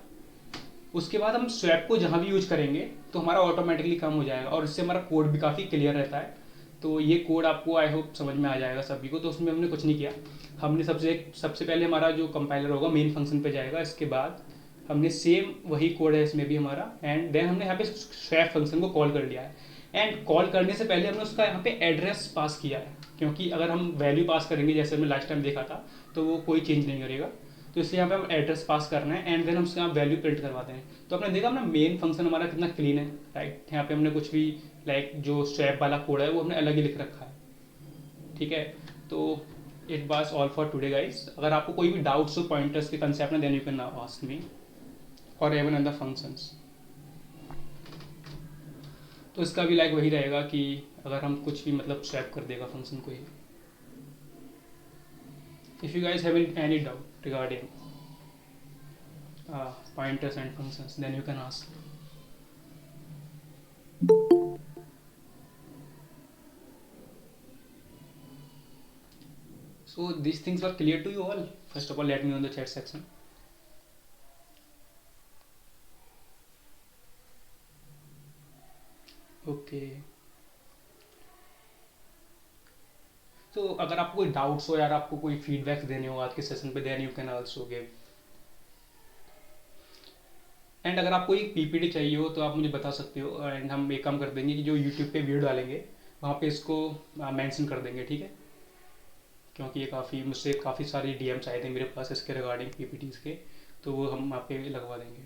उसके बाद हम स्वैप को जहाँ भी यूज करेंगे तो हमारा ऑटोमेटिकली कम हो जाएगा और इससे हमारा कोड भी काफ़ी क्लियर रहता है। तो ये कोड आपको आई होप समझ में आ जाएगा सभी को। तो उसमें हमने कुछ नहीं किया, हमने सबसे पहले हमारा जो कंपाइलर होगा मेन फंक्शन पे जाएगा, इसके बाद हमने सेम वही कोड है इसमें भी हमारा, एंड देन हमने यहाँ पे स्वैप फंक्शन को कॉल कर लिया है। एंड कॉल करने से पहले हमने उसका यहाँ पे एड्रेस पास किया है, क्योंकि अगर हम वैल्यू पास करेंगे जैसे हमने लास्ट टाइम देखा था तो वो कोई चेंज नहीं करेगा। तो इसलिए यहाँ पे हम एड्रेस पास करना है एंड देन हम उसके यहाँ वैल्यू प्रिंट करवाते हैं। तो आपने देखा अपना मेन फंक्शन हमारा कितना क्लीन है, राइट। यहाँ पे हमने कुछ भी जो स्वैप वाला कोड है वो हमने अलग ही लिख रखा है, ठीक है। तो it was all for today guys. अगर आपको कोई भी डाउट्स हो पॉइंटर्स के कंसेप्ट में then you can ask me और इवन अदर फंक्शंस। तो इसका भी वही रहेगा कि अगर हम कुछ भी स्वैप कर देगा फंक्शन को ही। If you guys have any doubt regarding pointers and functions then you can ask. So these things were clear to you all? First of all, let me know in the chat section. Okay. So अगर आपको कोई doubts हो यार, आपको कोई feedback देने हो आज के सेशन पे, then you can also give. And अगर आपको एक पीपीटी चाहिए हो तो आप मुझे बता सकते हो एंड हम एक काम कर देंगे कि जो यूट्यूब पे वीडियो डालेंगे वहाँ पे इसको मेंशन कर देंगे, ठीक है, क्योंकि ये मुझसे काफ़ी सारी डीएम्स आए थे मेरे पास इसके रिगार्डिंग पीपीटीज़ के, तो वो हम वहाँ पे लगवा देंगे।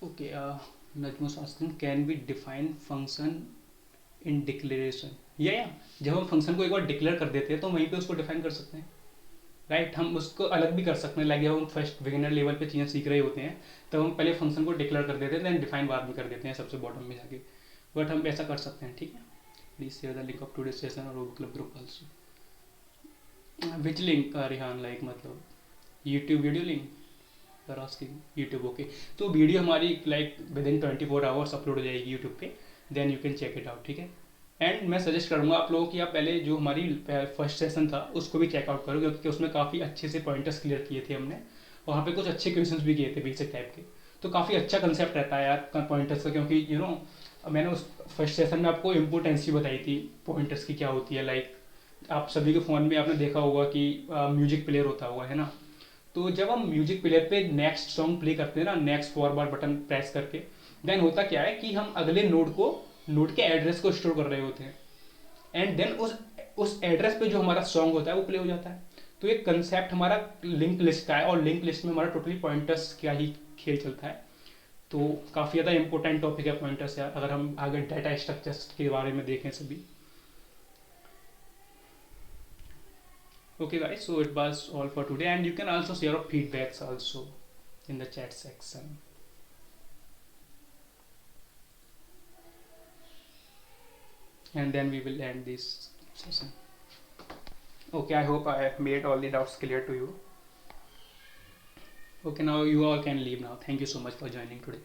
Okay, Najmus asking can be define function in declaration, या जब हम फंक्शन को एक बार डिक्लेयर कर देते हैं तो वहीं पे उसको डिफाइन कर सकते हैं, राइट। हम उसको अलग भी कर सकते हैं, लाइक जब हम फर्स्ट बिगिनर लेवल पे चीज़ें सीख रहे होते हैं तब हम पहले फंक्शन को डिक्लेयर कर देते हैं, देन डिफाइन बाद में कर देते हैं सबसे बॉटम में जाके, बट हम ऐसा कर सकते हैं, ठीक है। Please share the link of today session और club group also. Which link Rihan, like मतलब यूट्यूब वीडियो लिंक पर आस्किंग यूट्यूब, ओके। तो वीडियो हमारी like within 24 hours upload हो जाएगी यूट्यूब पे, then you can check it out, ठीक है। एंड मैं सजेस्ट करूँगा आप लोगों की आप पहले जो हमारी फर्स्ट सेशन था उसको भी चेकआउट करो, क्योंकि उसमें काफ़ी अच्छे से पॉइंटर्स क्लियर किए थे हमने, और वहाँ पे कुछ अच्छे क्वेश्चंस भी किए थे बेसिक टाइप के, तो काफ़ी अच्छा कंसेप्ट रहता है यार पॉइंटर्स का, क्योंकि यू नो मैंने उस फर्स्ट सेशन में आपको इम्पोर्टेंस भी बताई थी पॉइंटर्स की क्या होती है। लाइक आप सभी के फ़ोन में आपने देखा होगा कि म्यूजिक प्लेयर होता होगा, है ना। तो जब हम म्यूजिक प्लेयर पे नेक्स्ट सॉन्ग प्ले करते हैं ना, नेक्स्ट फॉरवर्ड बटन प्रेस करके, देन होता क्या है कि हम अगले नोड के एड्रेस को स्टोर कर रहे होते हैं, एंड देन उस एड्रेस पे जो हमारा सॉन्ग होता है वो प्ले हो जाता है। तो ये कंसेप्ट हमारा लिंक लिस्ट का है, और लिंक लिस्ट में हमारा टोटली पॉइंटर्स का ही खेल चलता है। तो काफ़ी ज़्यादा इंपॉर्टेंट टॉपिक है पॉइंटर्स यार, अगर हम आगे डाटा स्ट्रक्चर्स के बारे में देखें सभी। Okay guys, so it was all for today, and you can also share your feedbacks also in the chat section. And then we will end this session. Okay, I hope I have made all the doubts clear to you. Okay, now you all can leave now. Thank you so much for joining today.